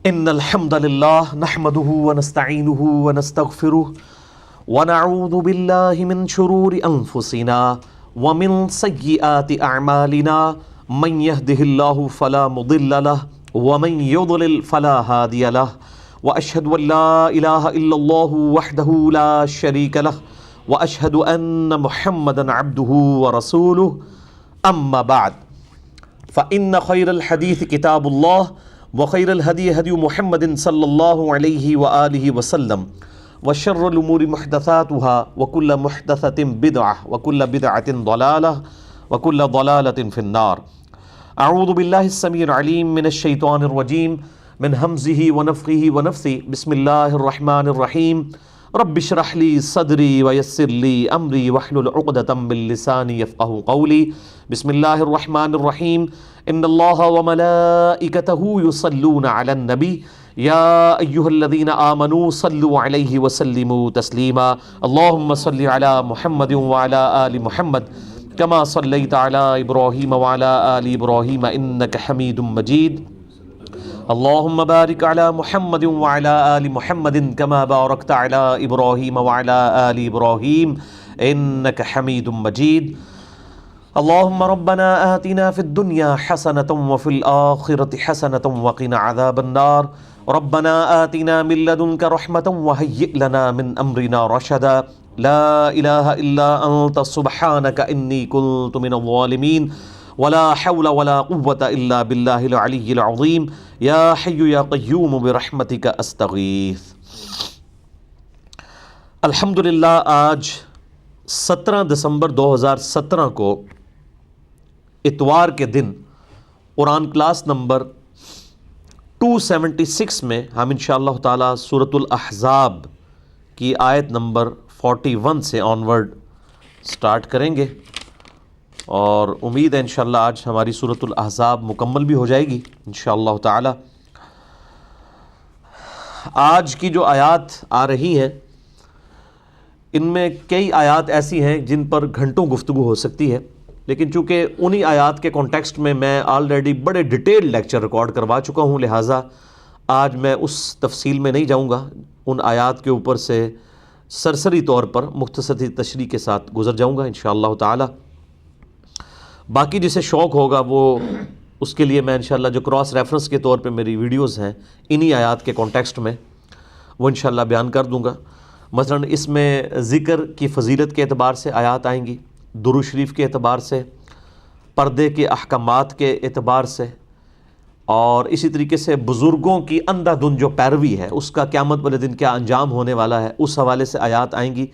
ان الحمد للہ نحمده ونستعینه ونستغفره ونعوذ باللہ من شرور انفسنا ومن سیئات اعمالنا من يهده الله فلا مضل له ومن يضلل فلا هادي له واشهد ان لا اله الا الله وحده لا شريك له واشهد ان محمدا عبده ورسوله اما بعد فان خير الحديث كتاب الله وخير الهدي هدي محمد صلى الله عليه وآله وسلم وشر الأمور محدثاتها وكل محدثة بدعة وكل بدعة ضلالة وكل ضلالة في النار. أعوذ بالله السميع العليم من الشيطان الرجيم من همزه ونفخه ونفثه. بسم الله الرحمن الرحيم. رب اشرح لي صدري ويسر لي أمري واحلل عقدة من لساني يفقهوا قولي. بسم الله الرحمن الرحيم. ان الله وملائكته يصلون على النبي يا ايها الذين امنوا صلوا عليه وسلموا تسليما. اللهم صل على محمد وعلى ال محمد كما صليت على ابراهيم وعلى ال ابراهيم انك حميد مجيد. اللهم بارك على محمد وعلى آل محمد كما باركت على إبراهيم وعلى آل إبراهيم إنك حميد مجيد. اللهم ربنا آتنا في الدنيا حسنة وفي الآخرة حسنة وقنا عذاب النار. ربنا آتنا من لدنك رحمة وهيئ لنا من أمرنا رشدا. لا إله إلا أنت سبحانك إني كنت من الظالمين. ولا حول ولا قوة إلا بالله العلي العظيم. يا حي يا قيوم برحمتك أستغيث. الحمدللہ آج 17 دسمبر 2017 کو اتوار کے دن قرآن کلاس نمبر 276 میں ہم انشاءاللہ تعالی سورۃ الاحزاب کی آیت نمبر 41 سے آنورڈ سٹارٹ کریں گے، اور امید ہے انشاءاللہ آج ہماری سورۃ الاحزاب مکمل بھی ہو جائے گی انشاءاللہ تعالی. آج کی جو آیات آ رہی ہیں ان میں کئی آیات ایسی ہیں جن پر گھنٹوں گفتگو ہو سکتی ہے، لیکن چونکہ انہی آیات کے کانٹیکسٹ میں آلریڈی بڑے ڈیٹیل لیکچر ریکارڈ کروا چکا ہوں، لہٰذا آج میں اس تفصیل میں نہیں جاؤں گا. ان آیات کے اوپر سے سرسری طور پر مختصر تشریح کے ساتھ گزر جاؤں گا انشاءاللہ تعالی. باقی جسے شوق ہوگا وہ اس کے لیے میں انشاءاللہ جو کراس ریفرنس کے طور پہ میری ویڈیوز ہیں انہی آیات کے کانٹیکسٹ میں وہ انشاءاللہ بیان کر دوں گا. مثلا اس میں ذکر کی فضیلت کے اعتبار سے آیات آئیں گی، درود شریف کے اعتبار سے، پردے کے احکامات کے اعتبار سے، اور اسی طریقے سے بزرگوں کی اندھا دھند جو پیروی ہے اس کا قیامت والے دن کیا انجام ہونے والا ہے اس حوالے سے آیات آئیں گی.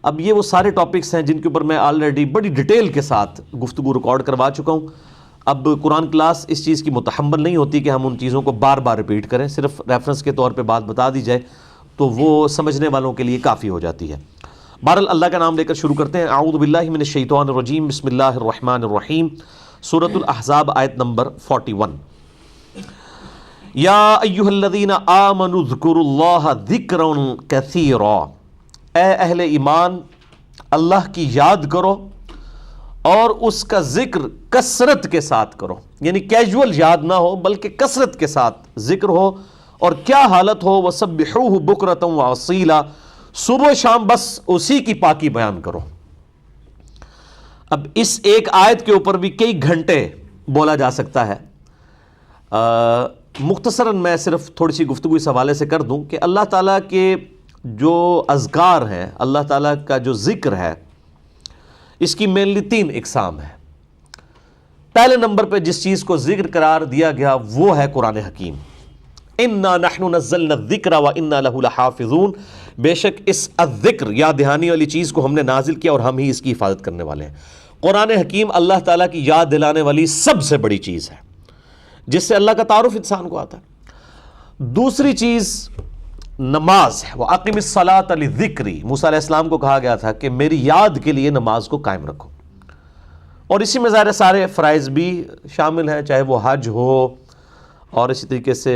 اب یہ وہ سارے ٹاپکس ہیں جن کے اوپر میں آلریڈی بڑی ڈیٹیل کے ساتھ گفتگو ریکارڈ کروا چکا ہوں. اب قرآن کلاس اس چیز کی متحمل نہیں ہوتی کہ ہم ان چیزوں کو بار بار ریپیٹ کریں، صرف ریفرنس کے طور پہ بات بتا دی جائے تو وہ سمجھنے والوں کے لیے کافی ہو جاتی ہے. بہرحال اللہ کا نام لے کر شروع کرتے ہیں. اعوذ باللہ من الشیطان الرجیم. بسم اللہ الرحمن الرحیم. سورۃ الاحزاب آیت نمبر 41. یا ایھا الذین آمنوا اذکروا اللہ ذکرا کثیرا. اے اہل ایمان، اللہ کی یاد کرو اور اس کا ذکر کثرت کے ساتھ کرو، یعنی کیجول یاد نہ ہو بلکہ کثرت کے ساتھ ذکر ہو. اور کیا حالت ہو؟ وسبحوہ بکرۃ واصیلا. صبح شام بس اسی کی پاکی بیان کرو. اب اس ایک آیت کے اوپر بھی کئی گھنٹے بولا جا سکتا ہے. مختصراً میں صرف تھوڑی سی گفتگو اس حوالے سے کر دوں کہ اللہ تعالیٰ کے جو اذکار ہیں، اللہ تعالیٰ کا جو ذکر ہے، اس کی مینلی 3 اقسام ہے. پہلے نمبر پہ جس چیز کو ذکر قرار دیا گیا وہ ہے قرآن حکیم. انا نحن نزلنا الذکر وانا لہ لحافظون. بے شک اس الذکر یاد دہانی والی چیز کو ہم نے نازل کیا اور ہم ہی اس کی حفاظت کرنے والے ہیں. قرآن حکیم اللہ تعالیٰ کی یاد دلانے والی سب سے بڑی چیز ہے جس سے اللہ کا تعارف انسان کو آتا ہے. دوسری چیز نماز ہے. وَأَقِمِ الصَّلَاةَ لِلذِّكْرِ. موسیٰ علیہ السلام کو کہا گیا تھا کہ میری یاد کے لیے نماز کو قائم رکھو، اور اسی میں ظاہر سارے فرائض بھی شامل ہیں، چاہے وہ حج ہو اور اسی طریقے سے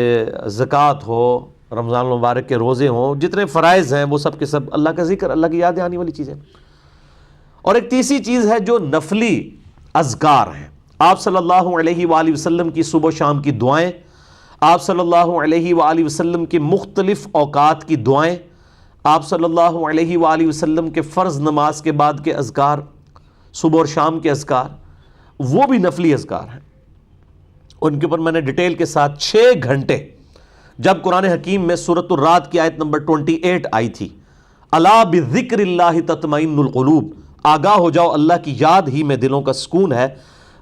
زکوٰۃ ہو، رمضان المبارک کے روزے ہوں، جتنے فرائض ہیں وہ سب کے سب اللہ کا ذکر، اللہ کی یاد آنے والی چیزیں. اور ایک تیسری چیز ہے جو نفلی اذکار ہیں. آپ صلی اللہ علیہ وآلہ وسلم کی صبح و شام کی دعائیں آپ صلی اللہ علیہ وآلہ وسلم کی مختلف اوقات کی دعائیں، آپ صلی اللہ علیہ وآلہ وسلم کے فرض نماز کے بعد کے اذکار، صبح اور شام کے اذکار، وہ بھی نفلی اذکار ہیں، ان کے اوپر میں نے ڈیٹیل کے ساتھ 6 گھنٹے، جب قرآن حکیم میں سورۃ الرعد کی آیت نمبر 28 آئی تھی، الا بذکر اللہ تطمئن القلوب، آگاہ ہو جاؤ اللہ کی یاد ہی میں دلوں کا سکون ہے،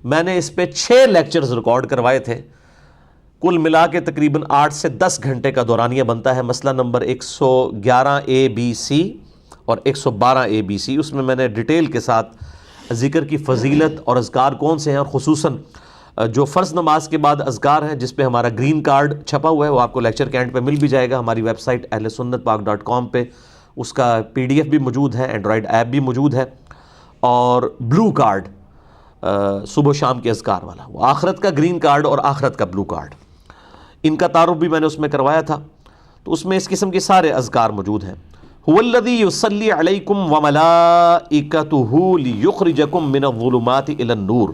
میں نے اس پہ 6 لیکچرز ریکارڈ کروائے تھے، کل ملا کے تقریباً 8 سے 10 گھنٹے کا دورانیہ بنتا ہے۔ مسئلہ نمبر 111ABC اور 112ABC، اس میں نے ڈیٹیل کے ساتھ ذکر کی فضیلت اور اذکار کون سے ہیں، اور خصوصاً جو فرض نماز کے بعد اذکار ہیں، جس پہ ہمارا گرین کارڈ چھپا ہوا ہے، وہ آپ کو لیکچر کے اینڈ پہ مل بھی جائے گا ہماری ویب سائٹ ahlsunnatpak.com پہ، اس کا PDF بھی موجود ہے، اینڈرائڈ ایپ بھی موجود ہے، اور بلو کارڈ صبح و شام کے اذکار والا، وہ آخرت کا گرین کارڈ اور آخرت کا بلو کارڈ، ان کا تعارف بھی میں نے اس میں کروایا تھا، تو اس میں اس قسم کے سارے اذکار موجود ہیں۔ هو الذی یصلی علیکم وملائکتہ لیخرجکم من الظلمات الی النور،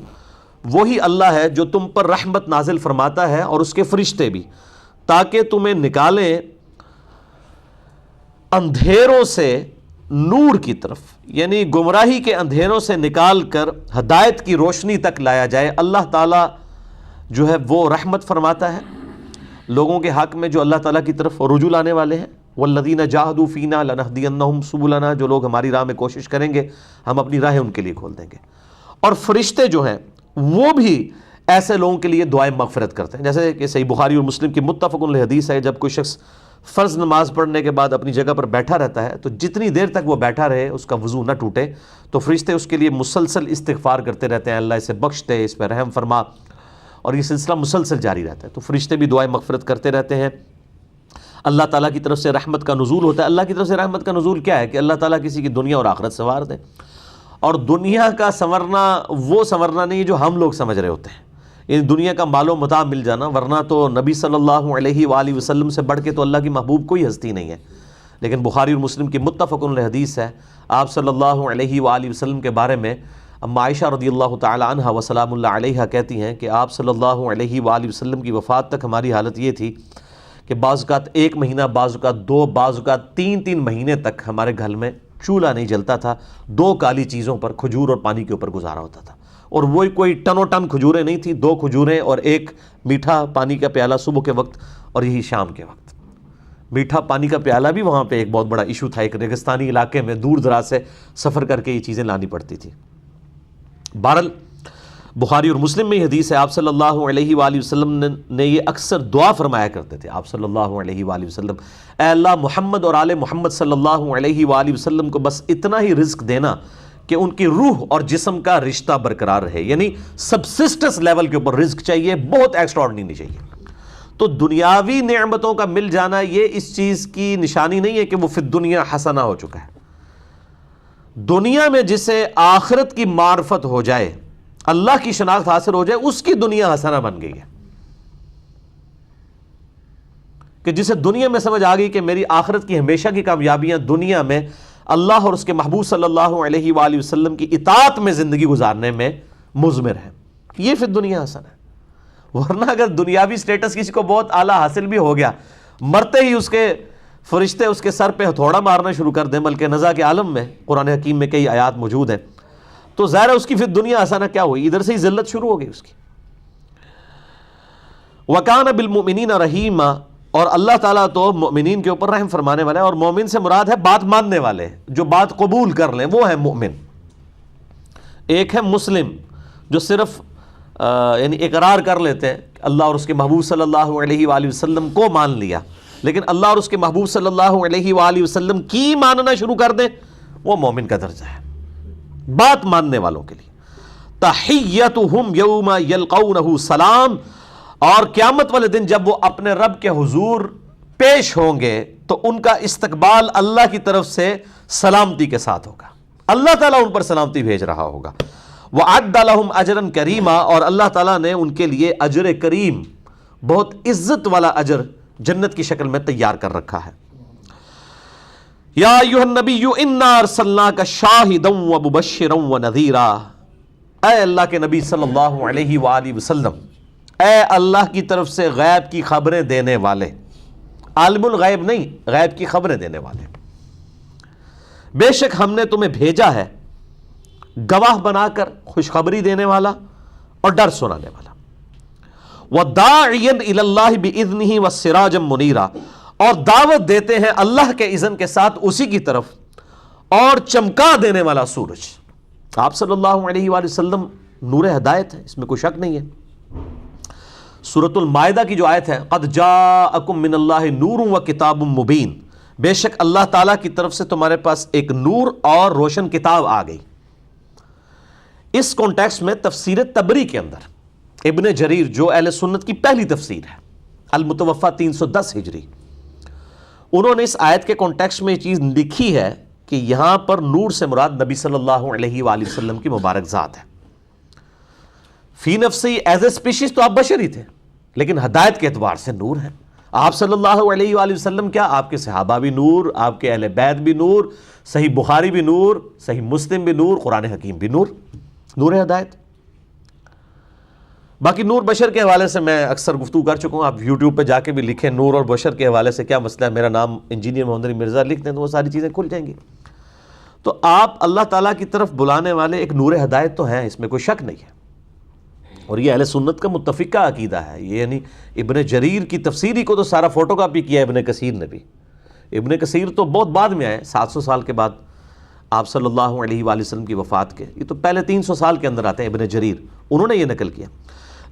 وہی اللہ ہے جو تم پر رحمت نازل فرماتا ہے اور اس کے فرشتے بھی، تاکہ تمہیں نکالیں اندھیروں سے نور کی طرف، یعنی گمراہی کے اندھیروں سے نکال کر ہدایت کی روشنی تک لایا جائے۔ اللہ تعالیٰ جو ہے وہ رحمت فرماتا ہے لوگوں کے حق میں جو اللہ تعالیٰ کی طرف رجوع لانے والے ہیں، والذین جاہدوا فینا لنہدینہم سبلنا، جو لوگ ہماری راہ میں کوشش کریں گے ہم اپنی راہیں ان کے لیے کھول دیں گے۔ اور فرشتے جو ہیں وہ بھی ایسے لوگوں کے لیے دعائیں مغفرت کرتے ہیں، جیسے کہ صحیح بخاری اور مسلم کی متفق علیہ حدیث ہے، جب کوئی شخص فرض نماز پڑھنے کے بعد اپنی جگہ پر بیٹھا رہتا ہے تو جتنی دیر تک وہ بیٹھا رہے اس کا وضو نہ ٹوٹے تو فرشتے اس کے لیے مسلسل استغفار کرتے رہتے ہیں، اللہ اسے بخش دے، اس پہ رحم فرما، اور یہ سلسلہ مسلسل جاری رہتا ہے۔ تو فرشتے بھی دعائیں مغفرت کرتے رہتے ہیں۔ اللہ تعالیٰ کی طرف سے رحمت کا نزول ہوتا ہے۔ اللہ کی طرف سے رحمت کا نزول کیا ہے؟ کہ اللہ تعالیٰ کسی کی دنیا اور آخرت سنوار دے، اور دنیا کا سنورنا وہ سنورنا نہیں جو ہم لوگ سمجھ رہے ہوتے ہیں، یعنی دنیا کا مال و متاع مل جانا، ورنہ تو نبی صلی اللہ علیہ وآلہ وسلم سے بڑھ کے تو اللہ کی محبوب کوئی ہستی نہیں ہے۔ لیکن بخاری اور مسلم کی متفق علیہ حدیث ہے، آپ صلی اللہ علیہ وآلہ وسلم کے بارے میں اما عائشہ رضی اللہ تعالی عنہ وسلام اللہ علیہ کہتی ہیں کہ آپ صلی اللہ علیہ وآلہ وسلم کی وفات تک ہماری حالت یہ تھی کہ بعض اوقات 1 مہینہ، بعض اوقات 2، بعض اوقات 3 مہینے تک ہمارے گھر میں چولہا نہیں جلتا تھا، 2 کالی چیزوں پر، کھجور اور پانی کے اوپر گزارا ہوتا تھا، اور وہی کوئی ٹنو ٹن کھجوریں نہیں تھیں، 2 کھجوریں اور 1 میٹھا پانی کا پیالہ صبح کے وقت، اور یہی شام کے وقت۔ میٹھا پانی کا پیالہ بھی وہاں پہ ایک بہت بڑا ایشو تھا، ایک ریگستانی علاقے میں دور دراز سے سفر کر کے یہ چیزیں لانی پڑتی تھی۔ بہرحال بخاری اور مسلم میں یہ حدیث ہے، آپ صلی اللہ علیہ وآلہ وسلم نے یہ اکثر دعا فرمایا کرتے تھے، آپ صلی اللہ علیہ وآلہ وسلم، اے اللہ محمد اور آل محمد صلی اللہ علیہ وآلہ وسلم کو بس اتنا ہی رزق دینا کہ ان کی روح اور جسم کا رشتہ برقرار رہے، یعنی سبسسٹنس لیول کے اوپر رزق چاہیے، بہت ایکسٹراڈنری نہیں چاہیے۔ تو دنیاوی نعمتوں کا مل جانا یہ اس چیز کی نشانی نہیں ہے کہ وہ فی الدنیا حسنہ ہو چکا ہے۔ دنیا میں جسے آخرت کی معرفت ہو جائے، اللہ کی شناخت حاصل ہو جائے، اس کی دنیا حسنہ بن گئی ہے، کہ جسے دنیا میں سمجھ آ گئی کہ میری آخرت کی ہمیشہ کی کامیابیاں دنیا میں اللہ اور اس کے محبوب صلی اللہ علیہ وآلہ وسلم کی اطاعت میں زندگی گزارنے میں مضمر ہے، یہ پھر دنیا حسن ہے۔ ورنہ اگر دنیاوی سٹیٹس کسی کو بہت اعلیٰ حاصل بھی ہو گیا، مرتے ہی اس کے فرشتے اس کے سر پہ ہتھوڑا مارنا شروع کر دیں، بلکہ نزا کے عالم میں قرآن حکیم میں کئی آیات موجود ہیں، تو ظاہر ہے اس کی پھر دنیا حسنہ کیا ہوئی، ادھر سے ہی ذلت شروع ہو گئی اس کی۔ وَكَانَ بِالْمُؤْمِنِينَ رَحِيمًا، اور اللہ تعالیٰ تو مؤمنین کے اوپر رحم فرمانے والا ہے، اور مومن سے مراد ہے بات ماننے والے، جو بات قبول کر لیں وہ ہے مومن۔ ایک ہے مسلم جو صرف یعنی اقرار کر لیتے ہیں اللہ اور اس کے محبوب صلی اللہ علیہ وآلہ وسلم کو مان لیا، لیکن اللہ اور اس کے محبوب صلی اللہ علیہ وآلہ وسلم کی ماننا شروع کر دیں، وہ مومن کا درجہ ہے، بات ماننے والوں کے لیے۔ تحیتہم یوم یلقونہ سلام، اور قیامت والے دن جب وہ اپنے رب کے حضور پیش ہوں گے تو ان کا استقبال اللہ کی طرف سے سلامتی کے ساتھ ہوگا، اللہ تعالیٰ ان پر سلامتی بھیج رہا ہوگا۔ وَأَعَدَّ لَهُمْ أَجْرًا كَرِيمًا، اور اللہ تعالیٰ نے ان کے لیے اجر کریم، بہت عزت والا اجر جنت کی شکل میں تیار کر رکھا ہے۔ یا ایھا النبی انا ارسلناک شاہدا ومبشرا ونذیرا، اے اللہ کے نبی صلی اللہ علیہ وآلہ وسلم، اے اللہ کی طرف سے غیب کی خبریں دینے والے، عالم الغیب نہیں، غیب کی خبریں دینے والے، بے شک ہم نے تمہیں بھیجا ہے گواہ بنا کر، خوشخبری دینے والا اور ڈر سنانے والا، وَدَاعِيًا إِلَى اللَّهِ بِإِذْنِهِ وَسِرَاجًا مُنِيرًا، اور دعوت دیتے ہیں اللہ کے اذن کے ساتھ اسی کی طرف، اور چمکا دینے والا سورج۔ آپ صلی اللہ علیہ وآلہ وسلم نور ہدایت ہے، اس میں کوئی شک نہیں ہے۔ سورۃ المائدہ کی جو آیت ہے، قد جاءکم من اللہ نور وکتاب مبین، بے شک اللہ تعالیٰ کی طرف سے تمہارے پاس ایک نور اور روشن کتاب آ گئی۔ اس کانٹیکسٹ میں تفسیر تبری کے اندر ابن جریر جو اہل سنت کی پہلی تفسیر ہے، المتوفہ 310 ہجری، انہوں نے اس آیت کے کانٹیکسٹ میں یہ چیز لکھی ہے کہ یہاں پر نور سے مراد نبی صلی اللہ علیہ وآلہ وسلم کی مبارک ذات ہے۔ فی نفسی ایز اے اسپیشیز تو آپ بشر ہی تھے، لیکن ہدایت کے اعتبار سے نور ہیں۔ آپ صلی اللہ علیہ وآلہ وسلم کیا، آپ کے صحابہ بھی نور، آپ کے اہل بیت بھی نور، صحیح بخاری بھی نور، صحیح مسلم بھی نور، قرآن حکیم بھی نور، نور ہدایت۔ باقی نور بشر کے حوالے سے میں اکثر گفتگو کر چکا ہوں، آپ یوٹیوب پہ جا کے بھی لکھیں نور اور بشر کے حوالے سے کیا مسئلہ ہے، میرا نام انجینئر محمد علی مرزا لکھ دیں تو وہ ساری چیزیں کھل جائیں گی۔ تو آپ اللہ تعالیٰ کی طرف بلانے والے ایک نور ہدایت تو ہیں، اس میں کوئی شک نہیں ہے، اور یہ اہل سنت کا متفقہ عقیدہ ہے۔ یہ یعنی ابن جریر کی تفسیری کو تو سارا فوٹو کاپی کیا ابن کثیر نے بھی۔ ابن کثیر تو بہت بعد میں آئے، 700 سال کے بعد آپ صلی اللہ علیہ وآلہ وسلم کی وفات کے، یہ تو پہلے 300 سال کے اندر آتے ہیں ابن جریر، انہوں نے یہ نقل کیا۔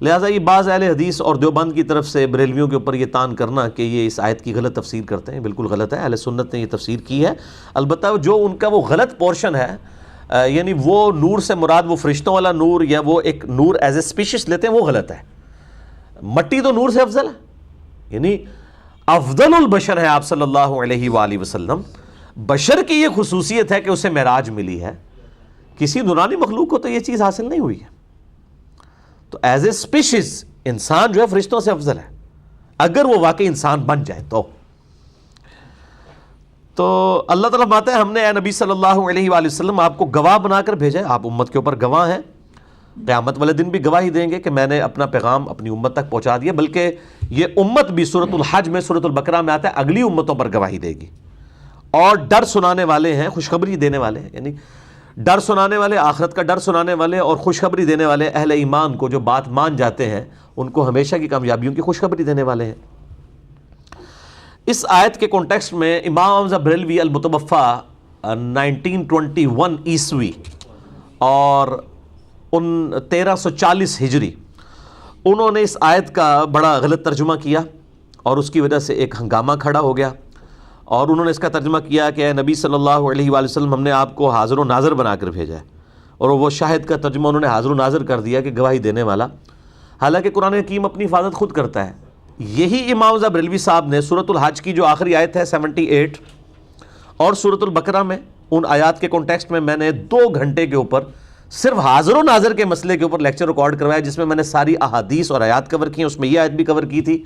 لہٰذا یہ بعض اہل حدیث اور دیوبند کی طرف سے بریلویوں کے اوپر یہ تان کرنا کہ یہ اس آیت کی غلط تفسیر کرتے ہیں، بالکل غلط ہے۔ اہل سنت نے یہ تفسیر کی ہے، البتہ جو ان کا وہ غلط پورشن ہے، یعنی وہ نور سے مراد وہ فرشتوں والا نور یا وہ ایک نور ایز اے اسپیشیز لیتے ہیں، وہ غلط ہے۔ مٹی تو نور سے افضل ہے، یعنی افضل البشر ہے آپ صلی اللہ علیہ وآلہ وسلم۔ بشر کی یہ خصوصیت ہے کہ اسے معراج ملی ہے، کسی نورانی مخلوق کو تو یہ چیز حاصل نہیں ہوئی ہے۔ تو ایز اے اسپیشیز انسان جو ہے فرشتوں سے افضل ہے، اگر وہ واقعی انسان بن جائے تو اللہ تعالیٰ فرماتا ہے ہم نے اے نبی صلی اللہ علیہ وآلہ وسلم آپ کو گواہ بنا کر بھیجا ہے، آپ امت کے اوپر گواہ ہیں، قیامت والے دن بھی گواہی دیں گے کہ میں نے اپنا پیغام اپنی امت تک پہنچا دیا، بلکہ یہ امت بھی سورۃ الحج میں، سورۃ البقرہ میں آتا ہے اگلی امتوں پر گواہی دے گی۔ اور ڈر سنانے والے ہیں، خوشخبری دینے والے ہیں، یعنی ڈر سنانے والے، آخرت کا ڈر سنانے والے اور خوشخبری دینے والے اہل ایمان کو جو بات مان جاتے ہیں ان کو ہمیشہ کی کامیابیوں کی خوشخبری دینے والے ہیں۔ اس آیت کے کانٹیکسٹ میں امام حمزہ بریلوی المتوفہ 1921 عیسوی اور 1340 ہجری، انہوں نے اس آیت کا بڑا غلط ترجمہ کیا اور اس کی وجہ سے ایک ہنگامہ کھڑا ہو گیا، اور انہوں نے اس کا ترجمہ کیا کہ اے نبی صلی اللہ علیہ وآلہ وسلم ہم نے آپ کو حاضر و ناظر بنا کر بھیجا ہے، اور وہ شاہد کا ترجمہ انہوں نے حاضر و ناظر کر دیا کہ گواہی دینے والا، حالانکہ قرآن حکیم اپنی حفاظت خود کرتا ہے۔ یہی امام رضا بریلوی صاحب نے سورۃ الحج کی جو آخری آیت ہے 78 اور سورۃ البقرہ میں ان آیات کے کانٹیکسٹ میں نے 2 گھنٹے کے اوپر صرف حاضر و ناظر کے مسئلے کے اوپر لیکچر ریکارڈ کروایا، جس میں میں نے ساری احادیث اور آیات کور کی ہیں، اس میں یہ آیت بھی کور کی تھی۔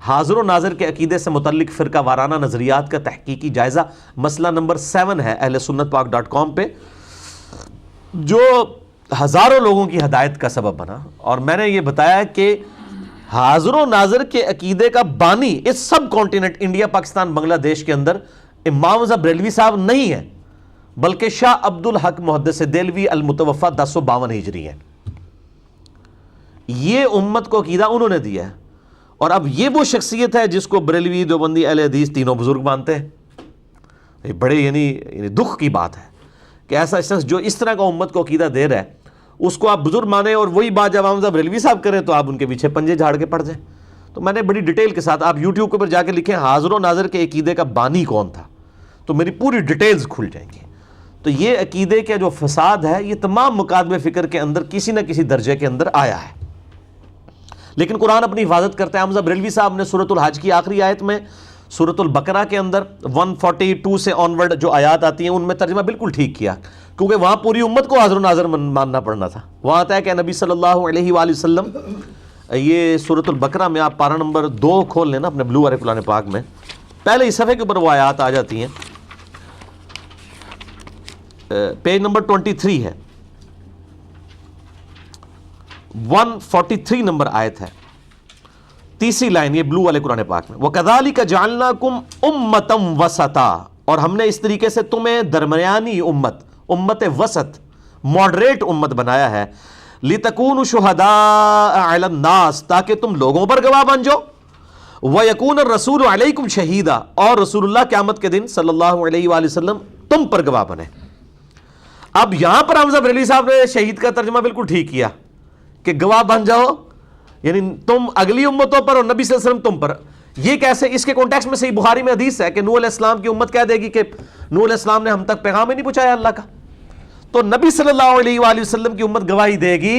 حاضر و ناظر کے عقیدے سے متعلق فرقہ وارانہ نظریات کا تحقیقی جائزہ، مسئلہ نمبر 7 ہے اہل سنت پاک .com پہ، جو ہزاروں لوگوں کی ہدایت کا سبب بنا۔ اور میں نے یہ بتایا کہ حاضر و ناظر کے عقیدے کا بانی اس سب کانٹیننٹ انڈیا، پاکستان، بنگلہ دیش کے اندر امام رضا بریلوی صاحب نہیں ہے، بلکہ شاہ عبد الحق محدث دہلوی المتوفہ 1052 ہجری ہے۔ یہ امت کو عقیدہ انہوں نے دیا ہے، اور اب یہ وہ شخصیت ہے جس کو بریلوی، دیوبندی، اہل حدیث تینوں بزرگ مانتے ہیں۔ یہ بڑے یعنی دکھ کی بات ہے کہ ایسا شخص جو اس طرح کا امت کو عقیدہ دے رہا ہے، اس کو آپ بزرگ مانیں، اور وہی بات جب امام بریلوی صاحب کریں تو آپ ان کے پیچھے پنجے جھاڑ کے پڑ جائیں۔ تو میں نے بڑی ڈیٹیل کے ساتھ، آپ یوٹیوب کے اوپر جا کے لکھیں حاضر و ناظر کے عقیدے کا بانی کون تھا، تو میری پوری ڈیٹیلز کھل جائیں گی۔ تو یہ عقیدے کا جو فساد ہے، یہ تمام مکاتب فکر کے اندر کسی نہ کسی درجے کے اندر آیا ہے، لیکن قرآن اپنی حفاظت کرتا ہے۔ حمزہ بریلوی صاحب نے سورۃ الحج کی آخری آیت میں، سورۃ البقرہ کے اندر 142 سے آنورڈ جو آیات آتی ہیں ان میں ترجمہ بالکل ٹھیک کیا، کیونکہ وہاں پوری امت کو حاضر و ناظر ماننا پڑنا تھا۔ وہاں آتا ہے کہ نبی صلی اللہ علیہ وآلہ وسلم، یہ سورۃ البقرہ میں آپ پارہ نمبر 2 کھول لینا اپنے بلو والے قرآن پاک میں، پہلے اس صفحے کے اوپر وہ آیات آ جاتی ہیں، پیج نمبر 23 ہے، 143 نمبر آیت ہے۔ تیسری لائن یہ بلو والے قرآن پاک میں، وَكَذَلِكَ جَعَلْنَاكُمْ أُمَّةً وَسَطًا، اور ہم نے اس طریقے سے تمہیں درمیانی امت وسط، ماڈریٹ امت بنایا ہے، لِتَكُونُوا شُهَدَاءَ عَلَى النَّاسِ، تاکہ تم لوگوں پر گواہ بن جاؤ، وَيَكُونَ الرَّسُولُ عَلَيْكُمْ شَهِيدًا، اور رسول اللہ قیامت کے دن صلی اللہ علیہ وآلہ وسلم تم پر گواہ بنے۔ اب یہاں پر حمزہ بریلوی صاحب نے شہید کا ترجمہ بالکل ٹھیک کیا کہ گواہ بن جاؤ، یعنی تم اگلی امتوں پر اور نبی صلی اللہ علیہ وسلم تم پر۔ یہ کیسے؟ اس کے کانٹیکسٹ میں صحیح بخاری میں حدیث ہے کہ نوح علیہ السلام کی امت کہہ دے گی کہ نوح علیہ السلام نے ہم تک پیغام ہی نہیں پہنچایا اللہ کا، تو نبی صلی اللہ علیہ وآلہ وسلم کی امت گواہی دے گی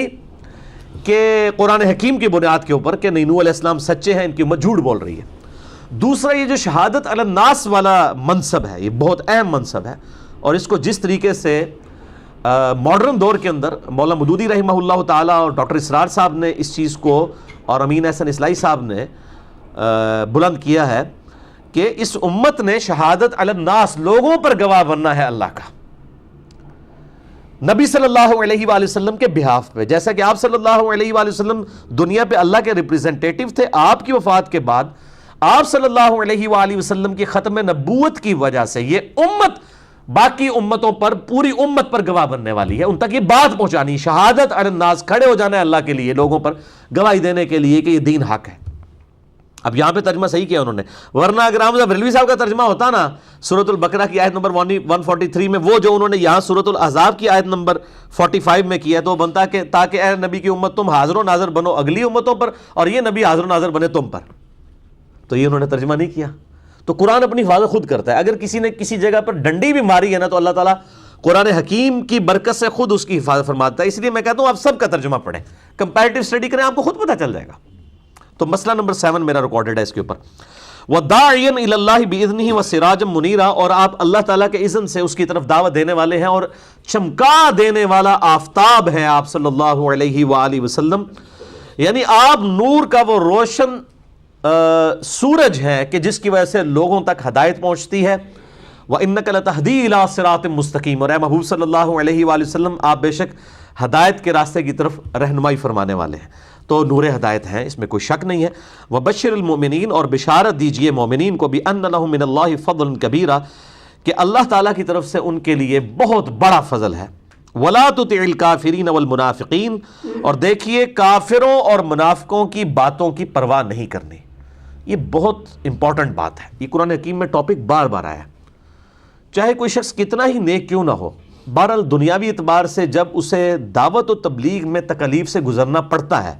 کہ قرآن حکیم کی بنیاد کے اوپر کہ نہیں، نوح علیہ السلام سچے ہیں، ان کی امت جھوٹ بول رہی ہے۔ دوسرا یہ جو شہادت علی الناس والا منصب ہے، یہ بہت اہم منصب ہے، اور اس کو جس طریقے سے ماڈرن دور کے اندر مولانا مودودی رحمہ اللہ تعالیٰ اور ڈاکٹر اسرار صاحب نے اس چیز کو، اور امین احسن اصلاحی صاحب نے بلند کیا ہے کہ اس امت نے شہادت علی الناس، لوگوں پر گواہ بننا ہے اللہ کا، نبی صلی اللہ علیہ وآلہ وسلم کے بہاف پہ، جیسا کہ آپ صلی اللہ علیہ وآلہ وسلم دنیا پہ اللہ کے ریپریزنٹیٹیو تھے۔ آپ کی وفات کے بعد آپ صلی اللہ علیہ وآلہ وسلم کی ختم نبوت کی وجہ سے یہ امت باقی امتوں پر، پوری امت پر گواہ بننے والی ہے، ان تک یہ بات پہنچانی، شہادت علی الناس، کھڑے ہو جانا ہے اللہ کے لیے، لوگوں پر گواہی دینے کے لیے کہ یہ دین حق ہے۔ اب یہاں پہ ترجمہ صحیح کیا انہوں نے، ورنہ اگر حمزہ بریلوی صاحب کا ترجمہ ہوتا نا سورۃ البقرہ کی آیت نمبر 143 میں، وہ جو انہوں نے یہاں سورۃ الاحزاب کی آیت نمبر 45 میں کیا ہے، تو بنتا کہ تاکہ اے نبی کی امت تم حاضر و ناظر بنو اگلی امتوں پر، اور یہ نبی حاضر و ناظر بنے تم پر، تو یہ انہوں نے ترجمہ نہیں کیا۔ تو قرآن اپنی حفاظت خود کرتا ہے، اگر کسی نے کسی جگہ پر ڈنڈی بھی ماری ہے نا، تو اللہ تعالیٰ قرآن حکیم کی برکت سے خود اس کی حفاظت فرماتا ہے۔ اس لیے میں کہتا ہوں آپ سب کا ترجمہ پڑھیں، کمپیریٹیو اسٹڈی کریں، آپ کو خود پتہ چل جائے گا۔ تو مسئلہ نمبر 7 میرا ریکارڈڈ ہے اس کے اوپر، وَدَاعِيًا إِلَى اللَّهِ بِإِذْنِهِ وَسِرَاجًا مُنِيرًا، اور آپ اللہ تعالیٰ کے اذن سے اس کی طرف دعوت دینے والے ہیں، اور چمکا دینے والا آفتاب ہے آپ صلی اللہ علیہ وآلہ وسلم، یعنی آپ نور کا وہ روشن سورج ہے کہ جس کی وجہ سے لوگوں تک ہدایت پہنچتی ہے۔ وَإِنَّكَ لَتَهْدِي إِلَىٰ صِرَاطٍ مُسْتَقِيمٍ، اور اے محبوب صلی اللہ علیہ وآلہ وسلم آپ بے شک ہدایت کے راستے کی طرف رہنمائی فرمانے والے ہیں، تو نور ہدایت ہیں، اس میں کوئی شک نہیں ہے۔ وَبَشِّرِ الْمُؤْمِنِينَ، اور بشارت دیجئے مومنین کو، بِأَنَّ لَهُم مِّنَ اللَّهِ فَضْلًا كَبِيرًا، کہ اللہ تعالیٰ کی طرف سے ان کے لیے بہت بڑا فضل ہے۔ وَلَا تُطِعِ الْكَافِرِينَ وَالْمُنَافِقِينَ، اور دیکھیے کافروں اور منافقوں کی باتوں کی پرواہ نہیں کرنی۔ یہ بہت امپورٹنٹ بات ہے، یہ قرآن حکیم میں ٹاپک بار بار آیا ہے، چاہے کوئی شخص کتنا ہی نیک کیوں نہ ہو، بہرحال دنیاوی اعتبار سے جب اسے دعوت و تبلیغ میں تکالیف سے گزرنا پڑتا ہے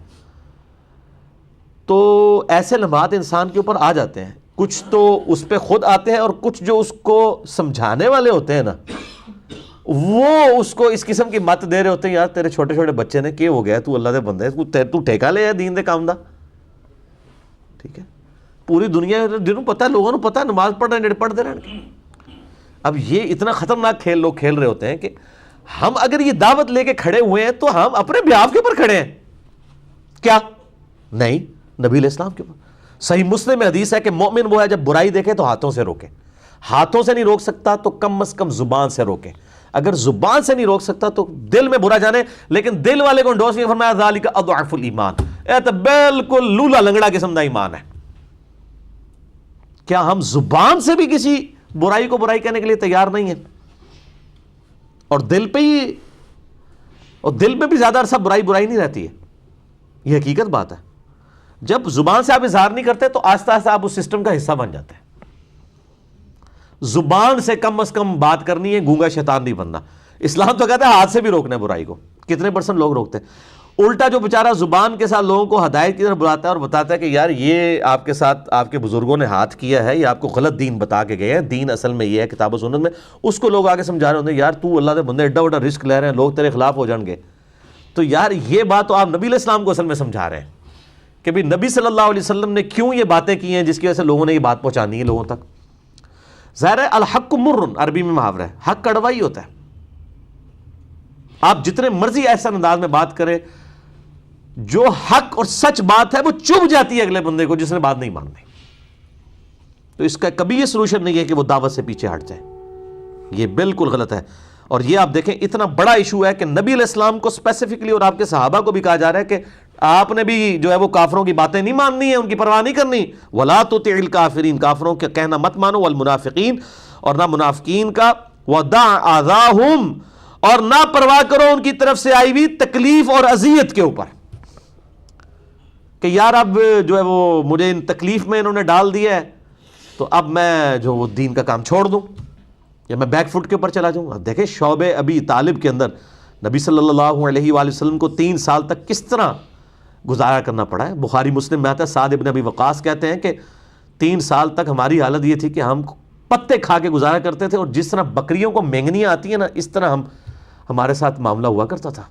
تو ایسے لمحات انسان کے اوپر آ جاتے ہیں، کچھ تو اس پہ خود آتے ہیں، اور کچھ جو اس کو سمجھانے والے ہوتے ہیں نا، وہ اس کو اس قسم کی مت دے رہے ہوتے ہیں، یار تیرے چھوٹے چھوٹے بچے نے کیا ہو گیا، تو اللہ دے بندے، تو ٹھیکہ لے دین دے کام دا، ٹھیک ہے، پوری دنیا جنہوں پتہ ہے، لوگوں نے پتہ ہے نماز پڑھ رہے ہیں، پڑھتے رہے۔ اب یہ اتنا خطرناک کھیل لوگ کھیل رہے ہوتے ہیں کہ ہم اگر یہ دعوت لے کے کھڑے ہوئے ہیں تو ہم اپنے بیاف کے اوپر کھڑے ہیں کیا؟ نہیں، نبی علیہ السلام کے اوپر۔ صحیح مسلم میں حدیث ہے کہ مومن وہ ہے جب برائی دیکھے تو ہاتھوں سے روکے، ہاتھوں سے نہیں روک سکتا تو کم از کم زبان سے روکے، اگر زبان سے نہیں روک سکتا تو دل میں برا جانے، لیکن دل والے کو انڈورس نہیں فرمایا ذالک اضعف الایمان، یہ تو بالکل لولا لنگڑا قسم کا ایمان ہے۔ کیا ہم زبان سے بھی کسی برائی کو برائی کہنے کے لیے تیار نہیں ہیں، اور دل پہ بھی زیادہ عرصہ برائی نہیں رہتی ہے، یہ حقیقت بات ہے۔ جب زبان سے آپ اظہار نہیں کرتے تو آہستہ آہستہ آپ اس سسٹم کا حصہ بن جاتے ہیں۔ زبان سے کم از کم بات کرنی ہے، گونگا شیطان نہیں بننا۔ اسلام تو کہتا ہے ہاتھ سے بھی روکنا ہے برائی کو، کتنے % لوگ روکتے ہیں؟ الٹا جو بیچارہ زبان کے ساتھ لوگوں کو ہدایت کی طرف بلاتا ہے اور بتاتا ہے کہ یار یہ آپ کے ساتھ آپ کے بزرگوں نے ہاتھ کیا ہے، یہ آپ کو غلط دین بتا کے گئے ہیں، دین اصل میں یہ ہے کتاب و سنت میں، اس کو لوگ آگے سمجھا رہے ہوتے ہیں یار تو اللہ کے بندے ایڈا رسک لے رہے ہیں، لوگ تیرے خلاف ہو جائیں گے، تو یار یہ بات تو آپ نبی علیہ السلام کو اصل میں سمجھا رہے ہیں کہ بھی نبی صلی اللہ علیہ وسلم نے کیوں یہ باتیں کی ہیں جس کی وجہ سے لوگوں نے یہ بات پہنچانی ہے لوگوں تک۔ ظاہر ہے الحق مر، عربی میں محاورہ ہے، حق کڑوا ہی ہوتا ہے، آپ جتنے مرضی احسن انداز میں بات کریں، جو حق اور سچ بات ہے وہ چبھ جاتی ہے اگلے بندے کو جس نے بات نہیں ماننی۔ تو اس کا کبھی یہ سلوشن نہیں ہے کہ وہ دعوت سے پیچھے ہٹ جائے، یہ بالکل غلط ہے۔ اور یہ آپ دیکھیں اتنا بڑا ایشو ہے کہ نبی علیہ السلام کو اسپیسیفکلی اور آپ کے صحابہ کو بھی کہا جا رہا ہے کہ آپ نے بھی جو ہے وہ کافروں کی باتیں نہیں ماننی ہے، ان کی پرواہ نہیں کرنی. وَلَا تُطِعِ الْكَافِرِينَ، کافروں کا کہنا مت مانو، والمنافقین، اور نہ منافقین کا، وَدَعْ أَذَاهُمْ، اور نہ پرواہ کرو ان کی طرف سے آئی ہوئی تکلیف اور اذیت کے اوپر، کہ یار اب جو ہے وہ مجھے ان تکلیف میں انہوں نے ڈال دیا ہے، تو اب میں جو وہ دین کا کام چھوڑ دوں یا میں بیک فٹ کے اوپر چلا جاؤں. اب دیکھیں شعب ابی طالب کے اندر نبی صلی اللہ علیہ وآلہ وسلم کو 3 سال تک کس طرح گزارا کرنا پڑا ہے. بخاری مسلم میں آتا ہے، سعد ابن ابی وقاص کہتے ہیں کہ 3 سال تک ہماری حالت یہ تھی کہ ہم پتے کھا کے گزارا کرتے تھے، اور جس طرح بکریوں کو مینگنیاں آتی ہیں نا، اس طرح ہمارے ساتھ معاملہ ہوا کرتا تھا.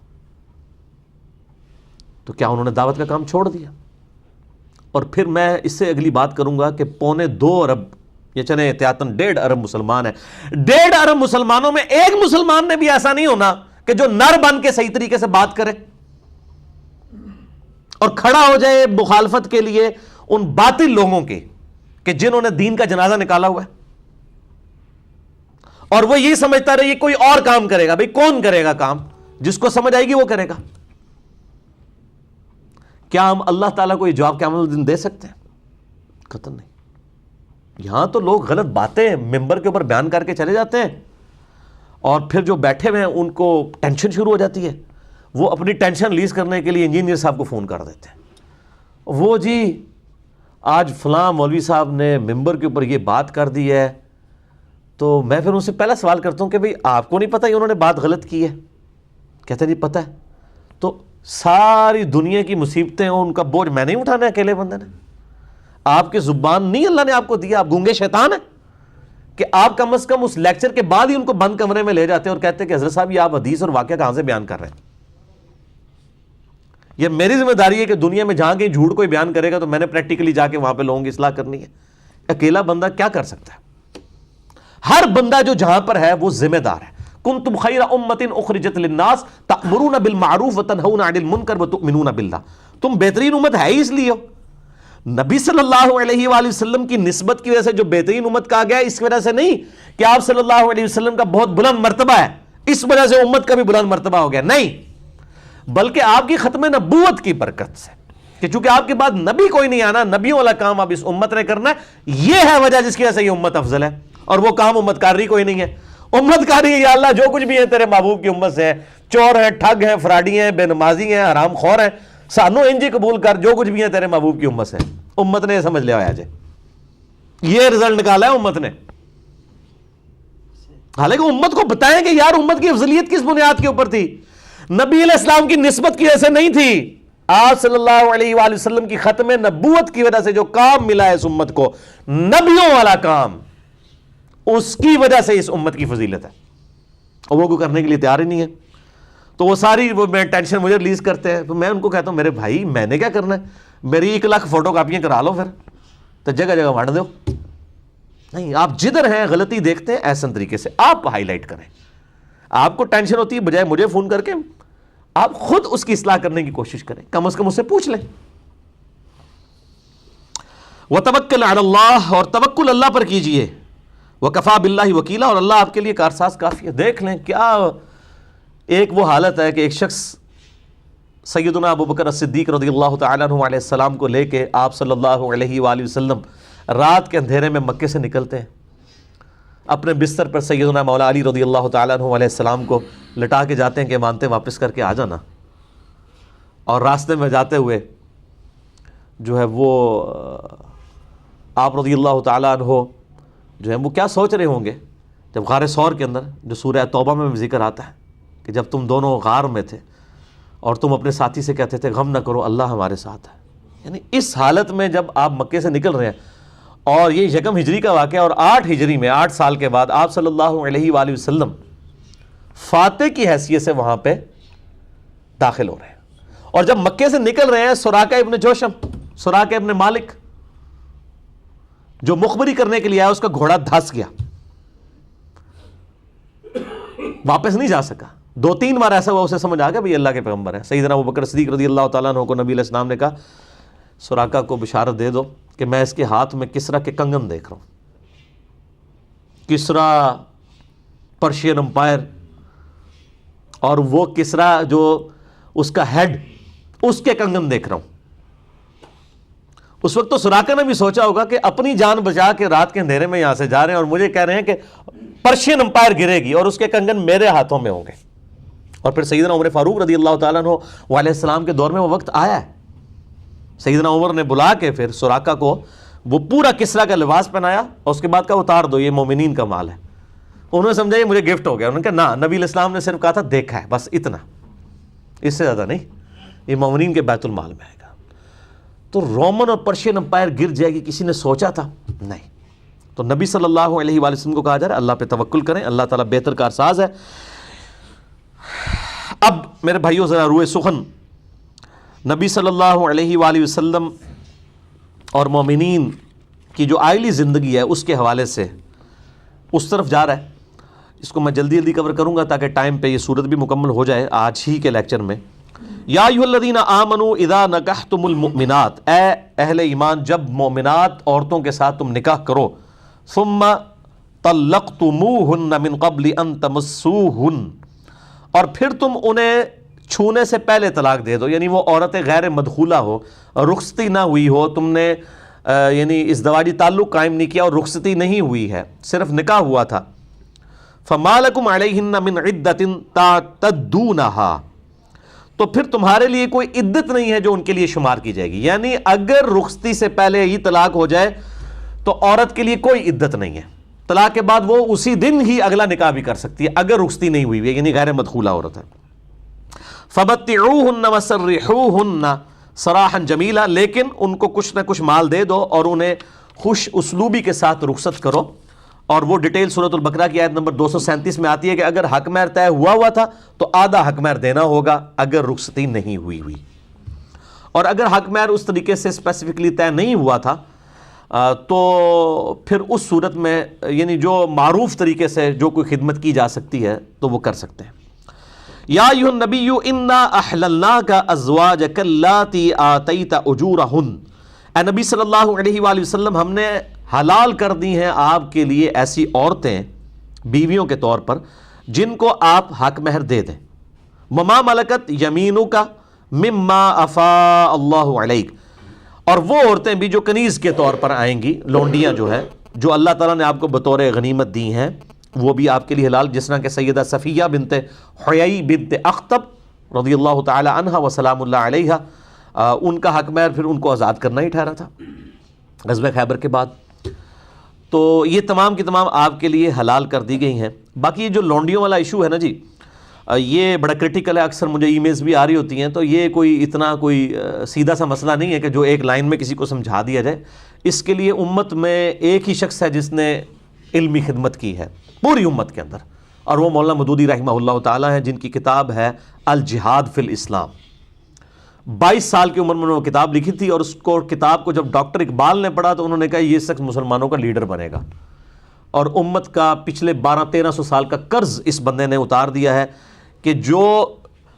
تو کیا انہوں نے دعوت کا کام چھوڑ دیا؟ اور پھر میں اس سے اگلی بات کروں گا کہ 2.25 ارب، یہ چلیں احتیاطاً 1.5 ارب مسلمان ہیں. 1.5 ارب مسلمانوں میں ایک مسلمان نے بھی ایسا نہیں ہونا کہ جو نر بن کے صحیح طریقے سے بات کرے اور کھڑا ہو جائے مخالفت کے لیے ان باطل لوگوں کے کہ جنہوں نے دین کا جنازہ نکالا ہوا ہے، اور وہ یہی سمجھتا رہے یہ کوئی اور کام کرے گا. بھئی کون کرے گا کام؟ جس کو سمجھ آئے گی وہ کرے گا. کیا ہم اللہ تعالیٰ کو یہ جواب قیامت دن دے سکتے ہیں؟ قطعاً نہیں. یہاں تو لوگ غلط باتیں ممبر کے اوپر بیان کر کے چلے جاتے ہیں، اور پھر جو بیٹھے ہوئے ہیں ان کو ٹینشن شروع ہو جاتی ہے. وہ اپنی ٹینشن ریلیز کرنے کے لیے انجینئر صاحب کو فون کر دیتے ہیں، وہ جی آج فلاں مولوی صاحب نے ممبر کے اوپر یہ بات کر دی ہے. تو میں پھر ان سے پہلا سوال کرتا ہوں کہ بھئی آپ کو نہیں پتہ یہ انہوں نے بات غلط کی ہے؟ کہتے ہیں جی پتہ ہے. تو ساری دنیا کی مصیبتیں ان کا بوجھ میں نہیں اٹھانا ہے اکیلے بندے نے. آپ کے زبان نہیں اللہ نے آپ کو دیا، آپ گونگے شیطان ہیں کہ آپ کم از کم اس لیکچر کے بعد ہی ان کو بند کمرے میں لے جاتے ہیں اور کہتے ہیں کہ حضرت صاحب یہ آپ حدیث اور واقعہ کہاں سے بیان کر رہے ہیں. یہ میری ذمہ داری ہے کہ دنیا میں جہاں کہیں جھوٹ کوئی بیان کرے گا تو میں نے پریکٹیکلی جا کے وہاں پہ لوگوں کی اصلاح کرنی ہے. اکیلا بندہ کیا کر سکتا ہے؟ ہر بندہ جو جہاں پر ہے وہ ذمہ دار ہے. کنتم خیر امۃ اخرجت للناس تأمرون بالمعروف وتنہون عن المنکر وتؤمنون باللہ. تم بہترین امت ہے ہی اس لیے ہو. نبی صلی اللہ علیہ وآلہ وسلم کی نسبت کی وجہ سے جو بہترین امت کہا گیا اس وجہ سے نہیں کہ آپ صلی اللہ علیہ وسلم کا بہت بلند مرتبہ ہے، اس وجہ سے امت کا بھی بلند مرتبہ ہو گیا، نہیں، بلکہ آپ کی ختم نبوت کی برکت سے کہ چونکہ آپ کے بعد نبی کوئی نہیں آنا، نبیوں والا کام اب اس امت نے کرنا ہے. یہ ہے وجہ جس کی وجہ سے یہ امت افضل ہے، اور وہ کام امت کاری کوئی نہیں ہے. امت کاری ہے یا اللہ جو کچھ بھی ہے تیرے محبوب کی امت سے ہے، چور ہیں، ٹھگ ہیں، فراڈی ہیں، بے نمازی ہیں، حرام خور ہیں، سانو انجی قبول کر، جو کچھ بھی ہے تیرے محبوب کی امت سے. امت نے یہ سمجھ لیا ہے، یہ رزلٹ نکالا ہے امت نے. حالانکہ امت کو بتائیں کہ یار امت کی افضلیت کس بنیاد کے اوپر تھی؟ نبی علیہ السلام کی نسبت کی وجہ سے نہیں تھی. آپ صلی اللہ علیہ وآلہ وسلم کی ختم نبوت کی وجہ سے جو کام ملا ہے اس امت کو، نبیوں والا کام، اس کی وجہ سے اس امت کی فضیلت ہے، اور وہ کوئی کرنے کے لیے تیار ہی نہیں ہے. تو وہ ساری میں ٹینشن مجھے ریلیز کرتے ہیں. تو میں ان کو کہتا ہوں میرے بھائی میں نے کیا کرنا ہے؟ میری 1 لاکھ فوٹو کاپیاں کرا لو، پھر تو جگہ جگہ بانٹ دو. نہیں، آپ جدھر ہیں غلطی دیکھتے ہیں احسن طریقے سے آپ ہائی لائٹ کریں. آپ کو ٹینشن ہوتی ہے، بجائے مجھے فون کر کے آپ خود اس کی اصلاح کرنے کی کوشش کریں، کم از کم اس سے پوچھ لیں. وَتَوَكَّلْ عَلَى اللَّهِ، اور توکل اللہ پر کیجئے. وَكَفَى بِاللَّهِ وَكِيلًا، اور اللہ آپ کے لیے کارساز کافی ہے. دیکھ لیں کیا ایک وہ حالت ہے کہ ایک شخص سیدنا ابو بکر الصدیق رضی اللہ تعالیٰ عنہ علیہ السلام کو لے کے آپ صلی اللہ علیہ وآلہ وسلم رات کے اندھیرے میں مکے سے نکلتے ہیں. اپنے بستر پر سیدنا مولا علی رضی اللہ تعالیٰ عنہ علیہ السلام کو لٹا کے جاتے ہیں کہ مانتے واپس کر کے آ جانا. اور راستے میں جاتے ہوئے جو ہے وہ آپ رضی اللہ تعالیٰ عنہ جو ہے وہ کیا سوچ رہے ہوں گے جب غار ثور کے اندر، جو سورہ توبہ میں ذکر آتا ہے کہ جب تم دونوں غار میں تھے اور تم اپنے ساتھی سے کہتے تھے غم نہ کرو اللہ ہمارے ساتھ ہے. یعنی اس حالت میں جب آپ مکے سے نکل رہے ہیں، اور یہ 1 ہجری کا واقعہ، اور 8 ہجری میں 8 سال کے بعد آپ صلی اللہ علیہ وآلہ وسلم فاتح کی حیثیت سے وہاں پہ داخل ہو رہے ہیں. اور جب مکے سے نکل رہے ہیں، سراقہ ابن جوشم، سراقہ ابن مالک جو مخبری کرنے کے لیے آیا، اس کا گھوڑا دھس گیا، واپس نہیں جا سکا. 2-3 بار ایسا ہوا، اسے سمجھ آ گیا بھئی اللہ کے پیغمبر ہیں. سیدنا ابو بکر صدیق رضی اللہ تعالیٰ عنہ کو نبی علیہ السلام نے کہا سراقہ کو بشارت دے دو کہ میں اس کے ہاتھ میں کسرا کے کنگن دیکھ رہا ہوں. کسرا پرشین امپائر، اور وہ کسرا جو اس کا ہیڈ اس کے کنگن دیکھ رہا ہوں. اس وقت تو سراقہ نے بھی سوچا ہوگا کہ اپنی جان بچا کے رات کے اندھیرے میں یہاں سے جا رہے ہیں اور مجھے کہہ رہے ہیں کہ پرشین امپائر گرے گی اور اس کے کنگن میرے ہاتھوں میں ہوں گے. اور پھر سیدنا عمر فاروق رضی اللہ تعالیٰ عنہ علیہ السلام کے دور میں وہ وقت آیا ہے. سیدنا عمر نے بلا کے پھر سراقہ کو وہ پورا کسرا کا لباس پہنایا اور اس کے بعد کہا اتار دو، یہ مومنین کا مال ہے. انہوں نے سمجھا یہ مجھے گفٹ ہو گیا. انہوں نے کہا نہ، نبی علیہ السلام نے صرف کہا تھا دیکھا ہے، بس اتنا، اس سے زیادہ نہیں، یہ مومنین کے بیت المال میں آئے گا. تو رومن اور پرشین امپائر گر جائے گی کسی نے سوچا تھا؟ نہیں. تو نبی صلی اللہ علیہ وآلہ وسلم کو کہا جا رہا ہے اللہ پہ توکل کریں، اللہ تعالیٰ بہتر کارساز ہے. اب میرے بھائیوں ذرا روئے سخن نبی صلی اللہ علیہ وآلہ وسلم اور مومنین کی جو آئلی زندگی ہے اس کے حوالے سے اس طرف جا رہا ہے. اس کو میں جلدی جلدی کور کروں گا تاکہ ٹائم پہ یہ صورت بھی مکمل ہو جائے آج ہی کے لیکچر میں. یا ایھا الذین آمنوا اذا نکحتم المؤمنات، اے اہل ایمان جب مومنات عورتوں کے ساتھ تم نکاح کرو، ثم طلقتموہن من قبل ان تمسوہن، اور پھر تم انہیں چھونے سے پہلے طلاق دے دو، یعنی وہ عورتیں غیر مدخولہ ہو، رخصتی نہ ہوئی ہو، تم نے یعنی ازدواجی تعلق قائم نہیں کیا اور رخصتی نہیں ہوئی ہے، صرف نکاح ہوا تھا. فما لکم علیہن من عدۃ تعتدونہا، تو پھر تمہارے لیے کوئی عدت نہیں ہے جو ان کے لیے شمار کی جائے گی. یعنی اگر رخصتی سے پہلے ہی طلاق ہو جائے تو عورت کے لیے کوئی عدت نہیں ہے. طلاق کے بعد وہ اسی دن ہی اگلا نکاح بھی کر سکتی ہے اگر رخصتی نہیں ہوئی ہے، یعنی غیر مدخولہ عورت ہے. فَبَتِّعُوهُنَّ وَسَرِّحُوهُنَّ سراحًا جمیلا، لیکن ان کو کچھ نہ کچھ مال دے دو اور انہیں خوش اسلوبی کے ساتھ رخصت کرو. اور وہ ڈیٹیل سورۃ البقرہ کی آیت نمبر 237 میں آتی ہے کہ اگر حق مہر طے ہوا تھا تو آدھا حق مہر دینا ہوگا اگر رخصتی نہیں ہوئی. اور اگر حق مہر اس طریقے سے اسپیسیفکلی طے نہیں ہوا تھا تو پھر اس صورت میں یعنی جو معروف طریقے سے جو کوئی خدمت کی جا سکتی ہے تو وہ کر سکتے ہیں. یا ایھا النبی انا احللناک ازواجک اللاتی آتیت اجورہن، اے نبی صلی اللہ علیہ وآلہ وسلم ہم نے حلال کر دی ہیں آپ کے لیے ایسی عورتیں بیویوں کے طور پر جن کو آپ حق مہر دے دیں. وما ملکت یمینک مما افاء اللہ علیک، اور وہ عورتیں بھی جو کنیز کے طور پر آئیں گی، لونڈیاں جو ہے جو اللہ تعالیٰ نے آپ کو بطور غنیمت دی ہیں، وہ بھی آپ کے لیے حلال. جس طرح کہ سیدہ صفیہ بنت حیی بنت اخطب رضی اللہ تعالی عنہ وسلام اللہ علیہ، ان کا حق مہر پھر ان کو آزاد کرنا ہی ٹھہرا تھا غزوہ خیبر کے بعد. تو یہ تمام کی تمام آپ کے لیے حلال کر دی گئی ہیں. باقی یہ جو لونڈیوں والا ایشو ہے نا جی، یہ بڑا کرٹیکل ہے. اکثر مجھے ای میلز بھی آ رہی ہوتی ہیں، تو یہ کوئی اتنا کوئی سیدھا سا مسئلہ نہیں ہے کہ جو ایک لائن میں کسی کو سمجھا دیا جائے. اس کے لیے امت میں ایک ہی شخص ہے جس نے علمی خدمت کی ہے پوری امت کے اندر، اور وہ مولانا مودودی رحمہ اللہ تعالیٰ ہیں، جن کی کتاب ہے الجہاد فی الاسلام. 22 سال کی عمر میں انہوں نے کتاب لکھی تھی، اور اس کو کتاب کو جب ڈاکٹر اقبال نے پڑھا تو انہوں نے کہا یہ شخص مسلمانوں کا لیڈر بنے گا. اور امت کا پچھلے 1200-1300 سال کا قرض اس بندے نے اتار دیا ہے کہ جو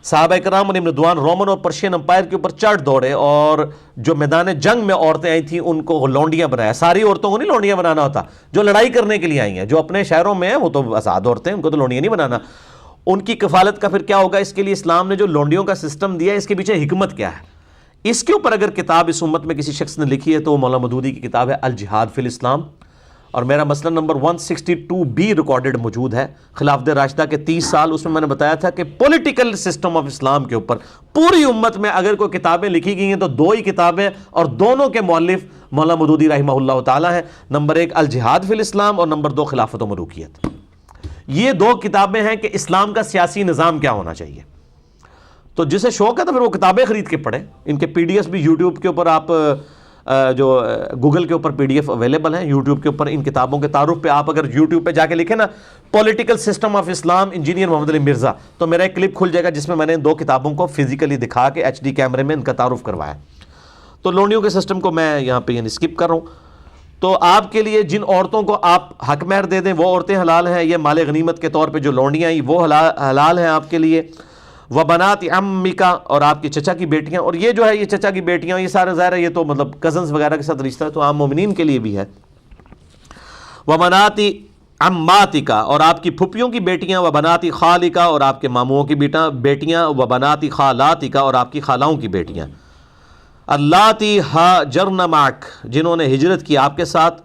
صحابہ کرام علیہم رضوان رومن اور پرشین امپائر کے اوپر چڑھ دوڑے اور جو میدان جنگ میں عورتیں آئی تھیں ان کو لونڈیاں بنایا. ساری عورتوں کو نہیں لونڈیاں بنانا ہوتا، جو لڑائی کرنے کے لیے آئی ہیں، جو اپنے شہروں میں ہیں وہ تو آزاد عورتیں، ان کو تو لونڈیاں نہیں بنانا. ان کی کفالت کا پھر کیا ہوگا؟ اس کے لیے اسلام نے جو لونڈیوں کا سسٹم دیا ہے اس کے پیچھے حکمت کیا ہے؟ اس کے اوپر اگر کتاب اس امت میں کسی شخص نے لکھی ہے تو وہ مولانا مودودی کی کتاب ہے الجہاد فی الاسلام. اور میرا مسئلہ نمبر 162B ریکارڈڈ موجود ہے خلافت راشدہ کے 30 سال. اس میں نے بتایا تھا کہ پولیٹیکل سسٹم آف اسلام کے اوپر پوری امت میں اگر کوئی کتابیں لکھی گئی ہیں تو 2 ہی کتابیں، اور دونوں کے مؤلف مولانا مودودی رحمہ اللہ تعالیٰ ہیں. نمبر 1 الجہاد فی الاسلام اور نمبر 2 خلافت و ملوکیت. یہ 2 کتابیں ہیں کہ اسلام کا سیاسی نظام کیا ہونا چاہیے. تو جسے شوق ہے تو پھر وہ کتابیں خرید کے پڑھیں. ان کے PDF بھی یوٹیوب کے اوپر آپ جو گوگل کے اوپر PDF اویلیبل ہیں. یوٹیوب کے اوپر ان کتابوں کے تعارف پہ آپ اگر یوٹیوب پہ جا کے لکھیں نا political system of Islam engineer Muhammad Ali Mirza, تو میرا ایک کلپ کھل جائے گا جس میں نے 2 کتابوں کو فزیکلی دکھا کے HD کیمرے میں ان کا تعارف کروایا. تو لونڈیوں کے سسٹم کو میں یہاں پہ اسکپ کر رہا ہوں. تو آپ کے لیے جن عورتوں کو آپ حق مہر دے دیں وہ عورتیں حلال ہیں. یہ مال غنیمت کے طور پہ جو لونڈیاں ہیں وہ حلال ہیں آپ کے لیے. وبنات عمک، اور آپ کے چچا کی بیٹیاں. اور یہ جو ہے یہ چچا کی بیٹیاں یہ سارا ظاہر ہے یہ تو مطلب کزنز وغیرہ کے ساتھ رشتہ ہے تو عام مومنین کے لیے بھی ہے. وبنات عماتکا اور آپ کی پھپھیوں کی بیٹیاں، و بناتی خالکا اور آپ کے ماموں کی بیٹیاں، و بناتی خالاتکا اور آپ کی خالاؤں کی بیٹیاں، اللاتی ہاجرن معک جنہوں نے ہجرت کی آپ کے ساتھ،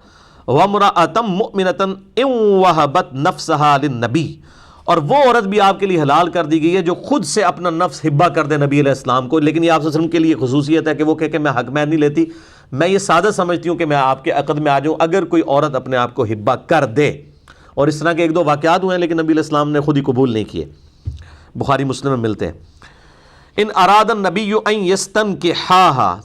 وامرأۃ مؤمنۃ ان وہبت نفسہا للنبی اور وہ عورت بھی آپ کے لیے حلال کر دی گئی ہے جو خود سے اپنا نفس ہبہ کر دے نبی علیہ السلام کو، لیکن یہ آپ صلی اللہ علیہ وسلم کے لیے خصوصیت ہے کہ وہ کہے کہ میں حق مہر نہیں لیتی، میں یہ سادہ سمجھتی ہوں کہ میں آپ کے عقد میں آ جاؤں اگر کوئی عورت اپنے آپ کو ہبہ کر دے۔ اور اس طرح کے ایک دو واقعات ہوئے ہیں لیکن نبی علیہ السلام نے خود ہی قبول نہیں کیے، بخاری مسلم میں ملتے ہیں۔ ان اراد النبی ان یستنکحاہا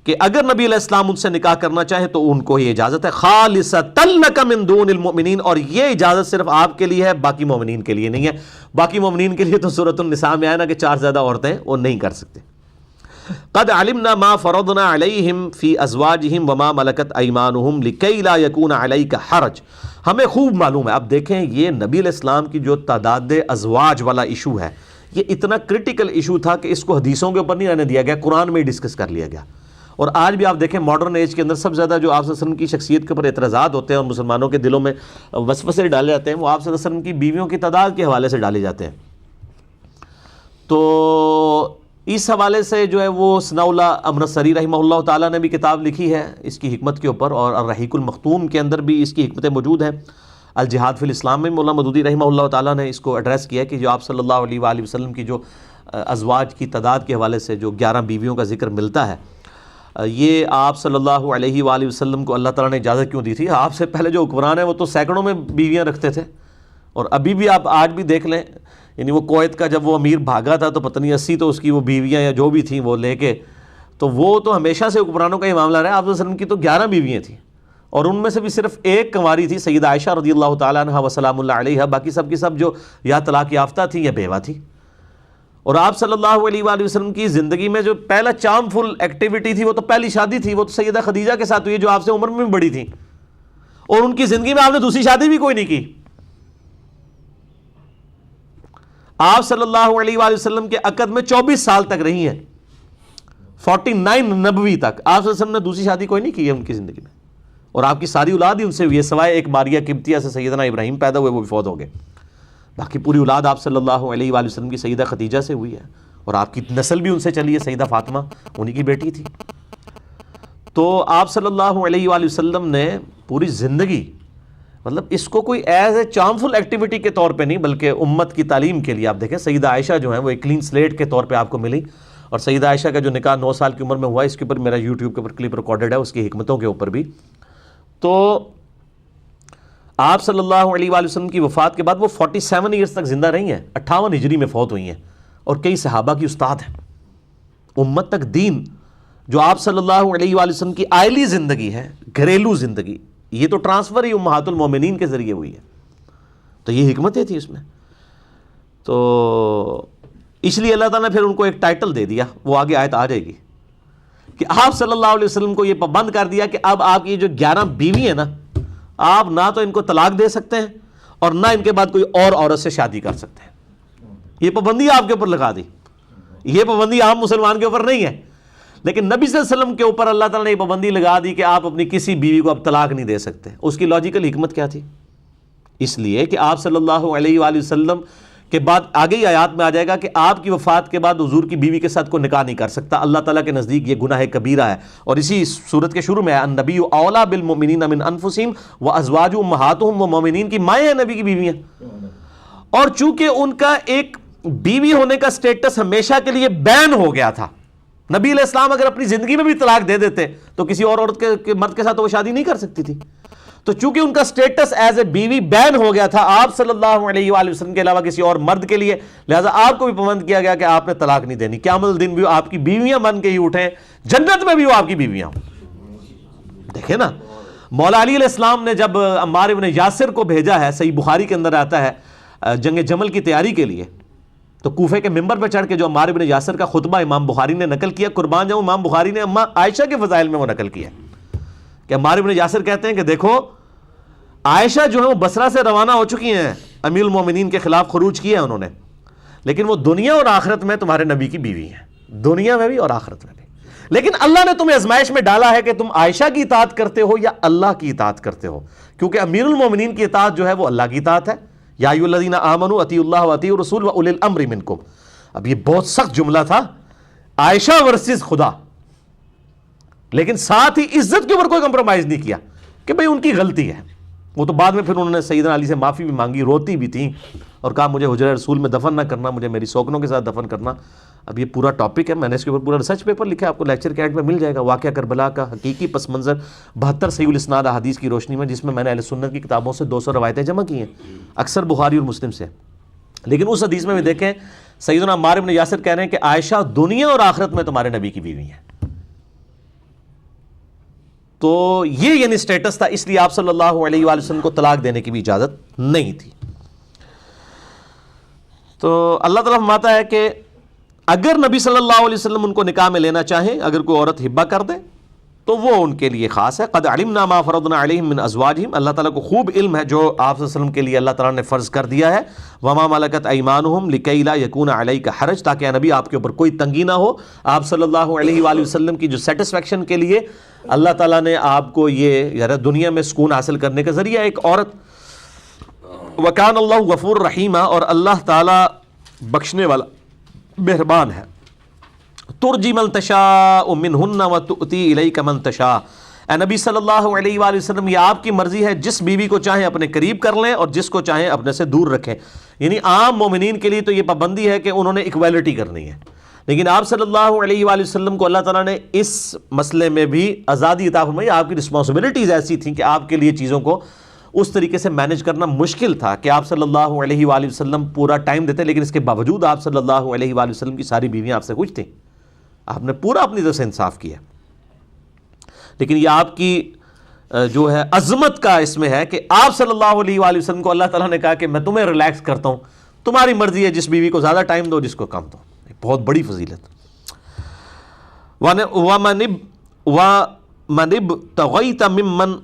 کہ اگر نبی علیہ السلام ان سے نکاح کرنا چاہے تو ان کو یہ اجازت ہے، خالصۃ لک من دون المؤمنین اور یہ اجازت صرف آپ کے لیے ہے، باقی مومنین کے لیے نہیں ہے۔ باقی مومنین کے لیے تو سورۃ النساء میں آیا نا کہ 4 سے زیادہ عورتیں وہ نہیں کر سکتے۔ قد علمنا ما فرضنا علیہم فی ازواجہم وما ملکت ایمانہم لکی لا یکون علیک حرج، ہمیں خوب معلوم ہے۔ اب دیکھیں یہ نبی علیہ السلام کی جو تعداد ازواج والا ایشو ہے یہ اتنا کرٹیکل ایشو تھا کہ اس کو حدیثوں کے اوپر نہیں رہنے دیا گیا، قرآن میں ہی ڈسکس کر لیا گیا۔ اور آج بھی آپ دیکھیں ماڈرن ایج کے اندر سب سے زیادہ جو آپ صلی اللہ علیہ وسلم کی شخصیت کے اوپر اعتراضات ہوتے ہیں اور مسلمانوں کے دلوں میں وسوسے ڈالے جاتے ہیں وہ آپ صلی اللہ علیہ وسلم کی بیویوں کی تعداد کے حوالے سے ڈالے جاتے ہیں۔ تو اس حوالے سے جو ہے وہ ثناء اللہ امرتسری رحمہ اللہ تعالیٰ نے بھی کتاب لکھی ہے اس کی حکمت کے اوپر، اور الرحیق المختوم کے اندر بھی اس کی حکمتیں موجود ہیں۔ الجہاد فی الاسلام میں مولانا مودودی رحمہ اللہ تعالیٰ نے اس کو ایڈریس کیا کہ جو آپ صلی اللہ علیہ وآلہ وسلم کی جو ازواج کی تعداد کے حوالے سے جو 11 بیویوں کا ذکر ملتا ہے، یہ آپ صلی اللہ علیہ وآلہ وسلم کو اللہ تعالیٰ نے اجازت کیوں دی تھی؟ آپ سے پہلے جو حکمران ہیں وہ تو سینکڑوں میں بیویاں رکھتے تھے، اور ابھی بھی آپ آج بھی دیکھ لیں، یعنی وہ کویت کا جب وہ امیر بھاگا تھا تو پتہ نہیں 80 تو اس کی وہ بیویاں یا جو بھی تھیں وہ لے کے، تو وہ تو ہمیشہ سے حکمرانوں کا یہ معاملہ رہا ہے۔ آپ صلی اللہ علیہ وسلم کی تو 11 بیویاں تھیں، اور ان میں سے بھی صرف ایک کنواری تھی سیدہ عائشہ رضی اللہ تعالیٰ عنہا وسلام اللہ علیہا، باقی سب کی سب جو یا طلاق یافتہ تھی یا بیوہ تھی۔ اور آپ صلی اللہ علیہ وآلہ وسلم کی زندگی میں جو پہلا چارم فل ایکٹیویٹی تھی وہ تو پہلی شادی تھی، وہ تو سیدہ خدیجہ کے ساتھ ہوئی جو آپ سے عمر میں بھی بڑی تھی، اور ان کی زندگی میں آپ نے دوسری شادی بھی کوئی نہیں کی۔ آپ صلی اللہ علیہ وآلہ وسلم کے عقد میں 24 سال تک رہی ہیں، 49 نبوی تک آپ صلی اللہ علیہ وسلم نے دوسری شادی کوئی نہیں کی ہے ان کی زندگی میں، اور آپ کی ساری اولاد ہی ان سے ہوئی ہے، سوائے ایک ماریہ قبطیہ سے سیدنا ابراہیم پیدا ہوئے وہ بھی فوت ہو گئے، باقی پوری اولاد آپ صلی اللہ علیہ وآلہ وسلم کی سیدہ خدیجہ سے ہوئی ہے، اور آپ کی نسل بھی ان سے چلی ہے، سیدہ فاطمہ انہی کی بیٹی تھی۔ تو آپ صلی اللہ علیہ وآلہ وسلم نے پوری زندگی مطلب اس کو کوئی ایز اے چارمفل ایکٹیویٹی کے طور پہ نہیں بلکہ امت کی تعلیم کے لیے، آپ دیکھیں سیدہ عائشہ جو ہیں وہ ایک کلین سلیٹ کے طور پہ آپ کو ملی، اور سیدہ عائشہ کا جو نکاح 9 سال کی عمر میں ہوا، اس کے اوپر میرا یوٹیوب کے اوپر کلپ ریکارڈڈ ہے اس کی حکمتوں کے اوپر بھی۔ تو آپ صلی اللہ علیہ وآلہ وسلم کی وفات کے بعد وہ 47 ایئرس تک زندہ رہی ہیں، 58 ہجری میں فوت ہوئی ہیں، اور کئی صحابہ کی استاد ہیں۔ امت تک دین جو آپ صلی اللہ علیہ وآلہ وسلم کی آئلی زندگی ہے، گھریلو زندگی، یہ تو ٹرانسفر ہی امہات المومنین کے ذریعے ہوئی ہے، تو یہ حکمتیں تھی اس میں۔ تو اس لیے اللہ تعالیٰ نے پھر ان کو ایک ٹائٹل دے دیا، وہ آگے آیت آ جائے گی، کہ آپ صلی اللہ علیہ وسلم کو یہ پابند کر دیا کہ اب آپ کی جو 11 بیوی ہیں نا، آپ نہ تو ان کو طلاق دے سکتے ہیں اور نہ ان کے بعد کوئی اور عورت سے شادی کر سکتے ہیں۔ یہ پابندی آپ کے اوپر لگا دی، یہ پابندی عام مسلمان کے اوپر نہیں ہے، لیکن نبی صلی اللہ علیہ وسلم کے اوپر اللہ تعالیٰ نے یہ پابندی لگا دی کہ آپ اپنی کسی بیوی کو اب طلاق نہیں دے سکتے۔ اس کی لاجیکل حکمت کیا تھی؟ اس لیے کہ آپ صلی اللہ علیہ وآلہ وسلم کے بعد آگے ہی آیات میں آ جائے گا کہ آپ کی وفات کے بعد حضور کی بیوی کے ساتھ کوئی نکاح نہیں کر سکتا، اللہ تعالیٰ کے نزدیک یہ گناہ کبیرہ ہے۔ اور اسی سورت کے شروع میں ہے النبی اولیٰ بالمؤمنین من انفسہم وازواجہ امہاتہم، وہ مومنین کی مائیں ہیں، نبی کی بیویاں، اور چونکہ ان کا ایک بیوی ہونے کا سٹیٹس ہمیشہ کے لیے بین ہو گیا تھا، نبی علیہ السلام اگر اپنی زندگی میں بھی طلاق دے دیتے تو کسی اور عورت کے مرد کے ساتھ وہ شادی نہیں کر سکتی تھی، تو چونکہ ان کا سٹیٹس ایز اے بیوی بین ہو گیا تھا آپ صلی اللہ علیہ وآلہ وسلم کے علاوہ کسی اور مرد کے لیے، لہٰذا آپ کو بھی پابند کیا گیا کہ آپ نے طلاق نہیں دینی، قیامت الدین بھی آپ کی بیویاں بن کے ہی اٹھیں، جنت میں بھی وہ آپ کی بیویاں ہوں۔ دیکھیں نا، مولا علی علیہ السلام نے جب عمار ابن یاسر کو بھیجا ہے، صحیح بخاری کے اندر آتا ہے، جنگ جمل کی تیاری کے لیے، تو کوفے کے ممبر پہ چڑھ کے جو عمار ابن یاسر کا خطبہ امام بخاری نے نقل کیا، قربان جاؤں امام بخاری نے اماں عائشہ کے فضائل میں وہ نقل کیا کہ عمار ابن یاسر کہتے ہیں کہ دیکھو عائشہ جو ہے وہ بصرہ سے روانہ ہو چکی ہیں، امیر المومنین کے خلاف خروج کیا ہے انہوں نے، لیکن وہ دنیا اور آخرت میں تمہارے نبی کی بیوی ہیں، دنیا میں بھی اور آخرت میں بھی، لیکن اللہ نے تمہیں آزمائش میں ڈالا ہے کہ تم عائشہ کی اطاعت کرتے ہو یا اللہ کی اطاعت کرتے ہو، کیونکہ امیر المومنین کی اطاعت جو ہے وہ اللہ کی اطاعت ہے. یا ایھا الذین آمنوا اطیعوا اللہ واطیعوا الرسول واولی الامر منکم. اب یہ بہت سخت جملہ تھا، عائشہ ورسز خدا، لیکن ساتھ ہی عزت کے اوپر کوئی کمپرومائز نہیں کیا کہ بھئی ان کی غلطی ہے. وہ تو بعد میں پھر انہوں نے سیدنا علی سے معافی بھی مانگی، روتی بھی تھیں اور کہا مجھے حجرہ رسول میں دفن نہ کرنا، مجھے میری سوکنوں کے ساتھ دفن کرنا. اب یہ پورا ٹاپک ہے، میں نے اس کے اوپر پورا ریسرچ پیپر لکھا ہے، آپ کو لیکچر کے اینڈ میں مل جائے گا. واقعہ کربلا کا حقیقی پس منظر 72 صحیح الاسناد احادیث کی روشنی میں، جس میں میں نے اہل سنت کی کتابوں سے 200 روایتیں جمع کی ہیں، اکثر بخاری اور مسلم سے. لیکن اس حدیث میں بھی دیکھیں سیدنا عمار بن یاسر کہہ رہے ہیں کہ عائشہ دنیا اور آخرت میں تمہارے نبی کی بیوی ہیں. تو یہ یعنی سٹیٹس تھا، اس لیے آپ صلی اللہ علیہ وآلہ وسلم کو طلاق دینے کی بھی اجازت نہیں تھی. تو اللہ تعالیٰ فرماتا ہے کہ اگر نبی صلی اللہ علیہ وسلم ان کو نکاح میں لینا چاہیں، اگر کوئی عورت ہبہ کر دے تو وہ ان کے لیے خاص ہے. قد علمنا ما فرضنا علیہم من ازواجہم، اللہ تعالیٰ کو خوب علم ہے جو آپ صلی اللہ علیہ وسلم کے لیے اللہ تعالیٰ نے فرض کر دیا ہے. وما ملکت ایمانہم لکی لا یکون علیک حرج، تاکہ نبی آپ کے اوپر کوئی تنگی نہ ہو. آپ صلی اللہ علیہ وآلہ وسلم کی جو سیٹسفیکشن کے لیے اللہ تعالیٰ نے آپ کو یہ دنیا میں سکون حاصل کرنے کا ذریعہ ایک عورت. وکان اللہ غفور رحیمہ، اور اللہ تعالیٰ بخشنے والا مہربان ہے. ترجی من تشاء منہن وتؤتی الیک من تشاء. اے نبی صلی اللہ علیہ وآلہ وسلم، یہ آپ کی مرضی ہے، جس بیوی کو چاہیں اپنے قریب کر لیں اور جس کو چاہیں اپنے سے دور رکھیں. یعنی عام مومنین کے لیے تو یہ پابندی ہے کہ انہوں نے ایکویلٹی کرنی ہے، لیکن آپ صلی اللہ علیہ وآلہ وسلم کو اللہ تعالیٰ نے اس مسئلے میں بھی آزادی عطا فرمائی. آپ کی رسپانسبلٹیز ایسی تھیں کہ آپ کے لیے چیزوں کو اس طریقے سے مینج کرنا مشکل تھا کہ آپ صلی اللہ علیہ وآلہ وسلم پورا ٹائم دیتے، لیکن اس کے باوجود آپ صلی اللہ علیہ وآلہ وسلم کی ساری بیویاں آپ سے خوش تھیں. آپ نے پورا اپنی طرف سے انصاف کیا. لیکن یہ آپ کی جو ہے عظمت کا اس میں ہے کہ آپ صلی اللہ علیہ وآلہ وسلم کو اللہ تعالیٰ نے کہا کہ میں تمہیں ریلیکس کرتا ہوں، تمہاری مرضی ہے، جس بیوی کو زیادہ ٹائم دو، جس کو کم دو. بہت بڑی فضیلت. وَمَنِ ابْتَغَيْتَ مِمَّنْ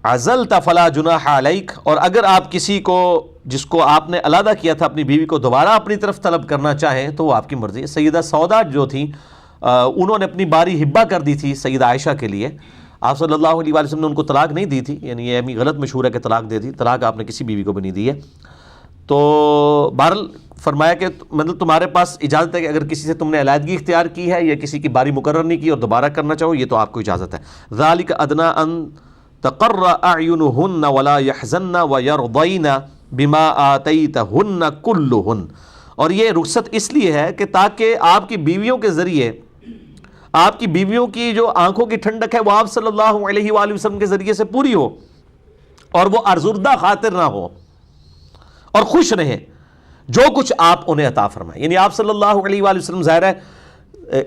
عَزَلْتَ فَلَا جُنَاحَ عَلَيْكَ، اور اگر آپ کسی کو جس کو آپ نے علیحدہ کیا تھا اپنی بیوی کو دوبارہ اپنی طرف طلب کرنا چاہیں تو وہ آپ کی مرضی ہے. سیدہ سودا جو تھیں انہوں نے اپنی باری ہبہ کر دی تھی سیدہ عائشہ کے لیے. آپ صلی اللہ علیہ وآلہ وسلم نے ان کو طلاق نہیں دی تھی، یعنی یہ غلط مشہور ہے کہ طلاق دے دی. طلاق آپ نے کسی بیوی کو بھی نہیں دی ہے. تو بہرحال فرمایا کہ مطلب تمہارے پاس اجازت ہے کہ اگر کسی سے تم نے علیحدگی اختیار کی ہے یا کسی کی باری مقرر نہیں کی اور دوبارہ کرنا چاہو، یہ تو آپ کو اجازت ہے. ذالک ادنی ان تقر اعینہن ولا یحزن ویرضین بما آتیتہن کلہن. اور یہ رخصت اس لیے ہے کہ تاکہ آپ کی بیویوں کے ذریعے آپ کی بیویوں کی جو آنکھوں کی ٹھنڈک ہے وہ آپ صلی اللہ علیہ وآلہ وسلم کے ذریعے سے پوری ہو اور وہ ارزردہ خاطر نہ ہو اور خوش رہیں جو کچھ آپ انہیں عطا فرمائیں. یعنی آپ صلی اللہ علیہ وآلہ وسلم ظاہر ہے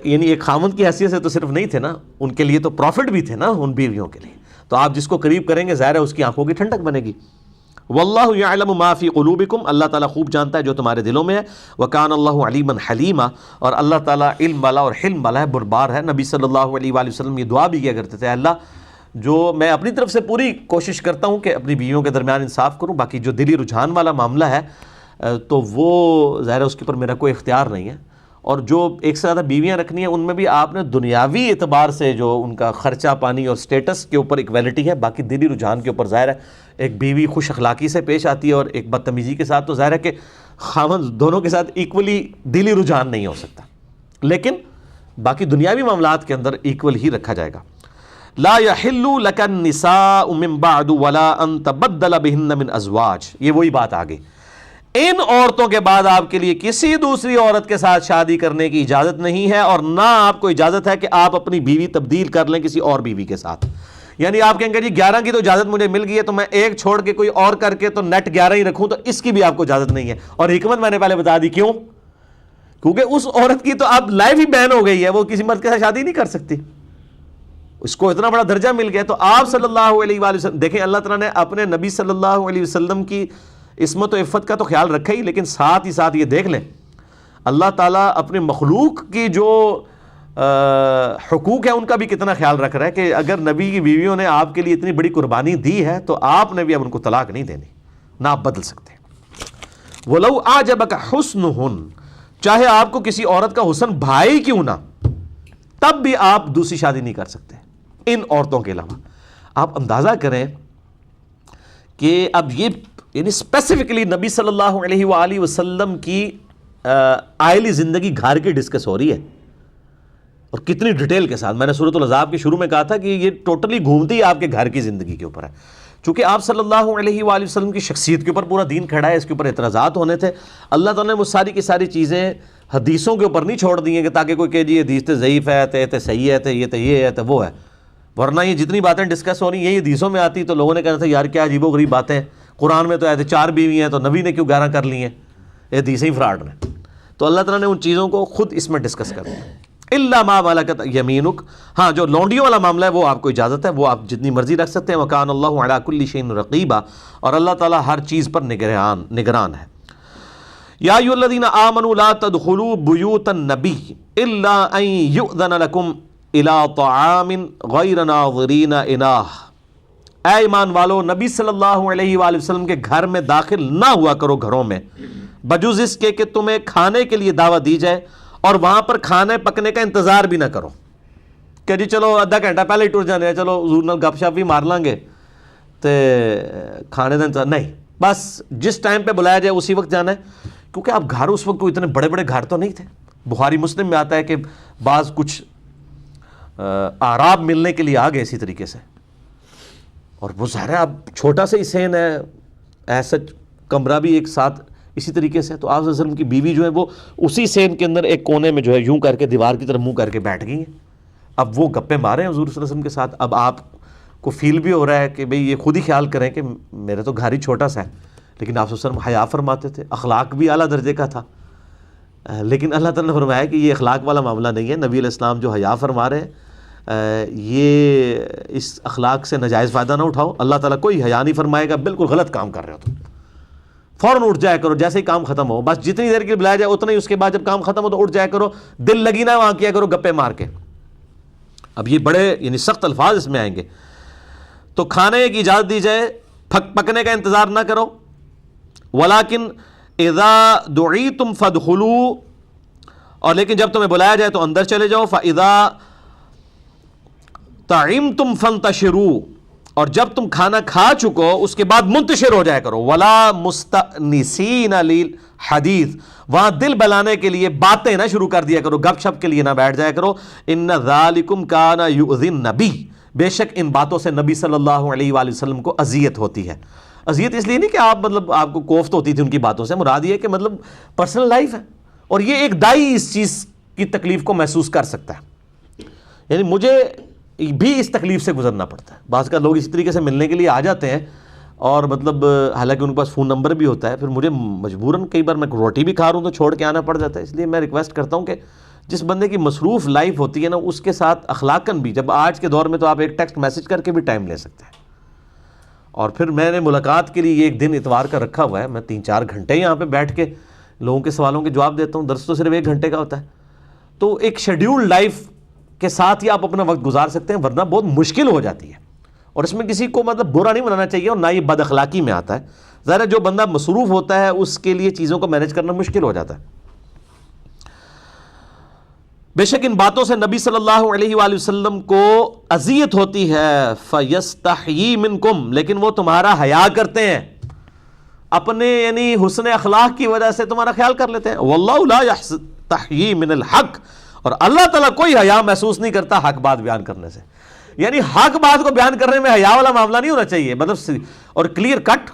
یعنی ایک خاوند کی حیثیت سے تو صرف نہیں تھے نا، ان کے لیے تو پروفٹ بھی تھے نا ان بیویوں کے لیے. تو آپ جس کو قریب کریں گے ظاہر ہے اس کی آنکھوں کی ٹھنڈک بنے گی. واللہ یعلم ما فی قلوبکم، اللہ تعالیٰ خوب جانتا ہے جو تمہارے دلوں میں ہے. وکان اللہ علیما حلیما، اور اللہ تعالیٰ علم والا اور حلم والا ہے، بردبار ہے. نبی صلی اللہ علیہ وآلہ وسلم یہ دعا بھی کیا کرتے تھے، اللہ جو میں اپنی طرف سے پوری کوشش کرتا ہوں کہ اپنی بیویوں کے درمیان انصاف کروں، باقی جو دلی رجحان والا معاملہ ہے تو وہ ظاہر ہے اس کے اوپر میرا کوئی اختیار نہیں ہے. اور جو ایک سے زیادہ بیویاں رکھنی ہیں ان میں بھی آپ نے دنیاوی اعتبار سے جو ان کا خرچہ پانی اور سٹیٹس کے اوپر ایکویلٹی ہے، باقی دلی رجحان کے اوپر ظاہر ہے ایک بیوی خوش اخلاقی سے پیش آتی ہے اور ایک بدتمیزی کے ساتھ، تو ظاہر ہے کہ خاوند دونوں کے ساتھ ایکولی دلی رجحان نہیں ہو سکتا. لیکن باقی دنیاوی معاملات کے اندر ایکول ہی رکھا جائے گا. لا يحل لك النساء من بعد ولا ان تبدل بهن من ازواج، یہ وہی بات آ گئی. ان عورتوں کے بعد آپ کے لیے کسی دوسری عورت کے ساتھ شادی کرنے کی اجازت نہیں ہے، اور نہ آپ کو اجازت ہے کہ آپ اپنی بیوی تبدیل کر لیں کسی اور بیوی کے ساتھ. یعنی آپ کہیں گے جی 11 کی تو اجازت مجھے مل گئی ہے تو میں ایک چھوڑ کے کوئی اور کر کے تو نیٹ 11 ہی رکھوں، تو اس کی بھی آپ کو اجازت نہیں ہے. اور حکمت میں نے پہلے بتا دی، کیوں؟ کیونکہ اس عورت کی تو اب لائف ہی بین ہو گئی ہے، وہ کسی مرد کے ساتھ شادی نہیں کر سکتی، اس کو اتنا بڑا درجہ مل گیا. تو آپ صلی اللہ علیہ وآلہ وسلم دیکھیں، اللہ تعالیٰ نے اپنے نبی صلی اللہ علیہ وسلم کی عصمت و عفت کا تو خیال رکھا ہی، لیکن ساتھ ہی ساتھ یہ دیکھ لیں اللہ تعالیٰ اپنے مخلوق کی جو حقوق ہیں ان کا بھی کتنا خیال رکھ رہا ہے کہ اگر نبی کی بیویوں نے آپ کے لیے اتنی بڑی قربانی دی ہے تو آپ نے بھی اب ان کو طلاق نہیں دینی، نہ آپ بدل سکتے. وَلَوْ أَعْجَبَكَ حُسْنُهُنَّ، چاہے آپ کو کسی عورت کا حسن بھائی کیوں نہ، تب بھی آپ دوسری شادی نہیں کر سکتے ان عورتوں کے علاوہ. آپ اندازہ کریں کہ اب یہ یعنی اسپیسیفکلی نبی صلی اللہ علیہ وآلہ وسلم کی آئلی زندگی گھر کی ڈسکس ہو رہی ہے، اور کتنی ڈیٹیل کے ساتھ. میں نے سورۃ الاحزاب کے شروع میں کہا تھا کہ یہ ٹوٹلی گھومتی ہے آپ کے گھر کی زندگی کے اوپر ہے، چونکہ آپ صلی اللہ علیہ وآلہ وسلم کی شخصیت کے اوپر پورا دین کھڑا ہے. اس کے اوپر اعتراضات ہونے تھے. اللہ تعالیٰ نے وہ ساری کی ساری چیزیں حدیثوں کے اوپر نہیں چھوڑ دی ہیں کہ تاکہ کوئی کہ جی حدیث تے ضعیف ہے تے صحیح ہے تے یہ ہے تے وہ ہے، ورنہ یہ جتنی باتیں ڈسکس ہو رہی ہیں یہ حدیثوں میں آتی تو لوگوں نے کہنا تھا یار کیا عجیب و غریب باتیں ہیں. قرآن میں تو آئے تھے 4 بیوی ہیں تو نبی نے کیوں 11 کر لی ہیں، یہ حدیثیں ہی فراڈ ہیں. تو اللہ تعالیٰ نے ان چیزوں کو خود اس میں ڈسکس کر دیا. الا ما ملکت یمینک، ہاں جو لونڈیوں والا معاملہ ہے وہ آپ کو اجازت ہے، وہ آپ جتنی مرضی رکھ سکتے ہیں. وکان اللہ علی کل شیء رقیبا، اور اللہ تعالیٰ ہر چیز پر نگران ہے. یا ایھا الذین آمنوا لا تدخلوا بیوت النبی الا ان یؤذن لکم الی طعام غیر ناظرین اناہ. اے ایمان والو، نبی صلی اللہ علیہ وآلہ وسلم کے گھر میں داخل نہ ہوا کرو گھروں میں بجز اس کے کہ تمہیں کھانے کے لیے دعوت دی جائے، اور وہاں پر کھانے پکنے کا انتظار بھی نہ کرو کہ جی چلو آدھا گھنٹہ پہلے ہی ٹر جانے ہیں، چلو حضور نال گپ شپ بھی مار لیں گے تے کھانے کا انتظار نہیں. بس جس ٹائم پہ بلایا جائے اسی وقت جانا ہے، کیونکہ اب گھر اس وقت کوئی اتنے بڑے بڑے گھر تو نہیں تھے. بخاری مسلم میں آتا ہے کہ بعض کچھ اعراب ملنے کے لیے آ گئے اسی طریقے سے، اور وہ ظاہر ہے اب چھوٹا سا ہی سین ہے، ایسا کمرہ بھی ایک ساتھ اسی طریقے سے. تو آپ صلی اللہ علیہ وسلم کی بیوی جو ہے وہ اسی سین کے اندر ایک کونے میں جو ہے یوں کر کے دیوار کی طرف منہ کر کے بیٹھ گئی ہیں. اب وہ گپے مارے ہیں حضور صلی اللہ علیہ وسلم کے ساتھ. اب آپ کو فیل بھی ہو رہا ہے کہ بھئی یہ خود ہی خیال کریں کہ میرے تو گھر ہی چھوٹا سا ہے، لیکن آپ صلی اللہ علیہ وسلم حیا فرماتے تھے، اخلاق بھی اعلیٰ درجے کا تھا. لیکن اللہ تعالیٰ نے فرمایا کہ یہ اخلاق والا معاملہ نہیں ہے. نبی علیہ السلام جو حیا فرما رہے ہیں یہ اس اخلاق سے ناجائز فائدہ نہ اٹھاؤ. اللہ تعالیٰ کوئی حیا نہیں فرمائے گا بالکل غلط کام کر رہے ہو تو فوراً اٹھ جایا کرو جیسے ہی کام ختم ہو. بس جتنی دیر کے بلایا جائے اتنا ہی، اس کے بعد جب کام ختم ہو تو اٹھ جایا کرو. دل لگی نہ وہاں کیا کرو گپے مار کے. اب یہ بڑے یعنی سخت الفاظ اس میں آئیں گے. تو کھانے کی اجازت دی جائے، پکنے کا انتظار نہ کرو. ولیکن اذا دعیتم فادخلوا، اور لیکن جب تمہیں بلایا جائے تو اندر چلے جاؤ. فاذا طعمتم فانتشروا، اور جب تم کھانا کھا چکو اس کے بعد منتشر ہو جایا کرو. ولا مستأنسین للحدیث، وہاں دل بلانے کے لیے باتیں نہ شروع کر دیا کرو، گپ شپ کے لیے نہ بیٹھ جایا کرو. ان ذالکم کان یؤذی النبی، بے شک ان باتوں سے نبی صلی اللہ علیہ وآلہ وسلم کو اذیت ہوتی ہے. اذیت اس لیے نہیں کہ آپ مطلب آپ کو کوفت ہوتی تھی ان کی باتوں سے، مراد یہ ہے کہ مطلب پرسنل لائف ہے، اور یہ ایک دائی اس چیز کی تکلیف کو محسوس کر سکتا ہے. یعنی مجھے بھی اس تکلیف سے گزرنا پڑتا ہے. بعض کا لوگ اسی طریقے سے ملنے کے لیے آ جاتے ہیں اور مطلب حالانکہ ان کے پاس فون نمبر بھی ہوتا ہے، پھر مجھے مجبوراً کئی بار میں روٹی بھی کھا رہا ہوں تو چھوڑ کے آنا پڑ جاتا ہے. اس لیے میں ریکویسٹ کرتا ہوں کہ جس بندے کی مصروف لائف ہوتی ہے نا اس کے ساتھ اخلاقاً بھی، جب آج کے دور میں تو آپ ایک ٹیکسٹ میسج کر کے بھی ٹائم لے سکتے ہیں. اور پھر میں نے ملاقات کے لیے یہ ایک دن اتوار کا رکھا ہوا ہے، میں 3-4 گھنٹے یہاں پہ بیٹھ کے لوگوں کے سوالوں کے جواب دیتا ہوں. درس تو صرف 1 گھنٹے کا ہوتا ہے. تو ایک شیڈیول لائف کے ساتھ ہی آپ اپنا وقت گزار سکتے ہیں، ورنہ بہت مشکل ہو جاتی ہے. اور اس میں کسی کو مطلب برا نہیں منانا چاہیے، اور نہ یہ بد اخلاقی میں آتا ہے. ظاہر ہے جو بندہ مصروف ہوتا ہے اس کے لیے چیزوں کو مینیج کرنا مشکل ہو جاتا ہے. بے شک ان باتوں سے نبی صلی اللہ علیہ وآلہ وسلم کو اذیت ہوتی ہے. فَيَسْتَحْيِي مِنْكُمْ، لیکن وہ تمہارا حیا کرتے ہیں، اپنے یعنی حسن اخلاق کی وجہ سے تمہارا خیال کر لیتے ہیں. وَاللَّهُ لَا يَسْتَحْيِي مِنَ الْحَقِّ، اور اللہ تعالیٰ کوئی حیا محسوس نہیں کرتا حق بات بیان کرنے سے. یعنی حق بات کو بیان کرنے میں حیا والا معاملہ نہیں ہونا چاہیے، مطلب اور کلیئر کٹ.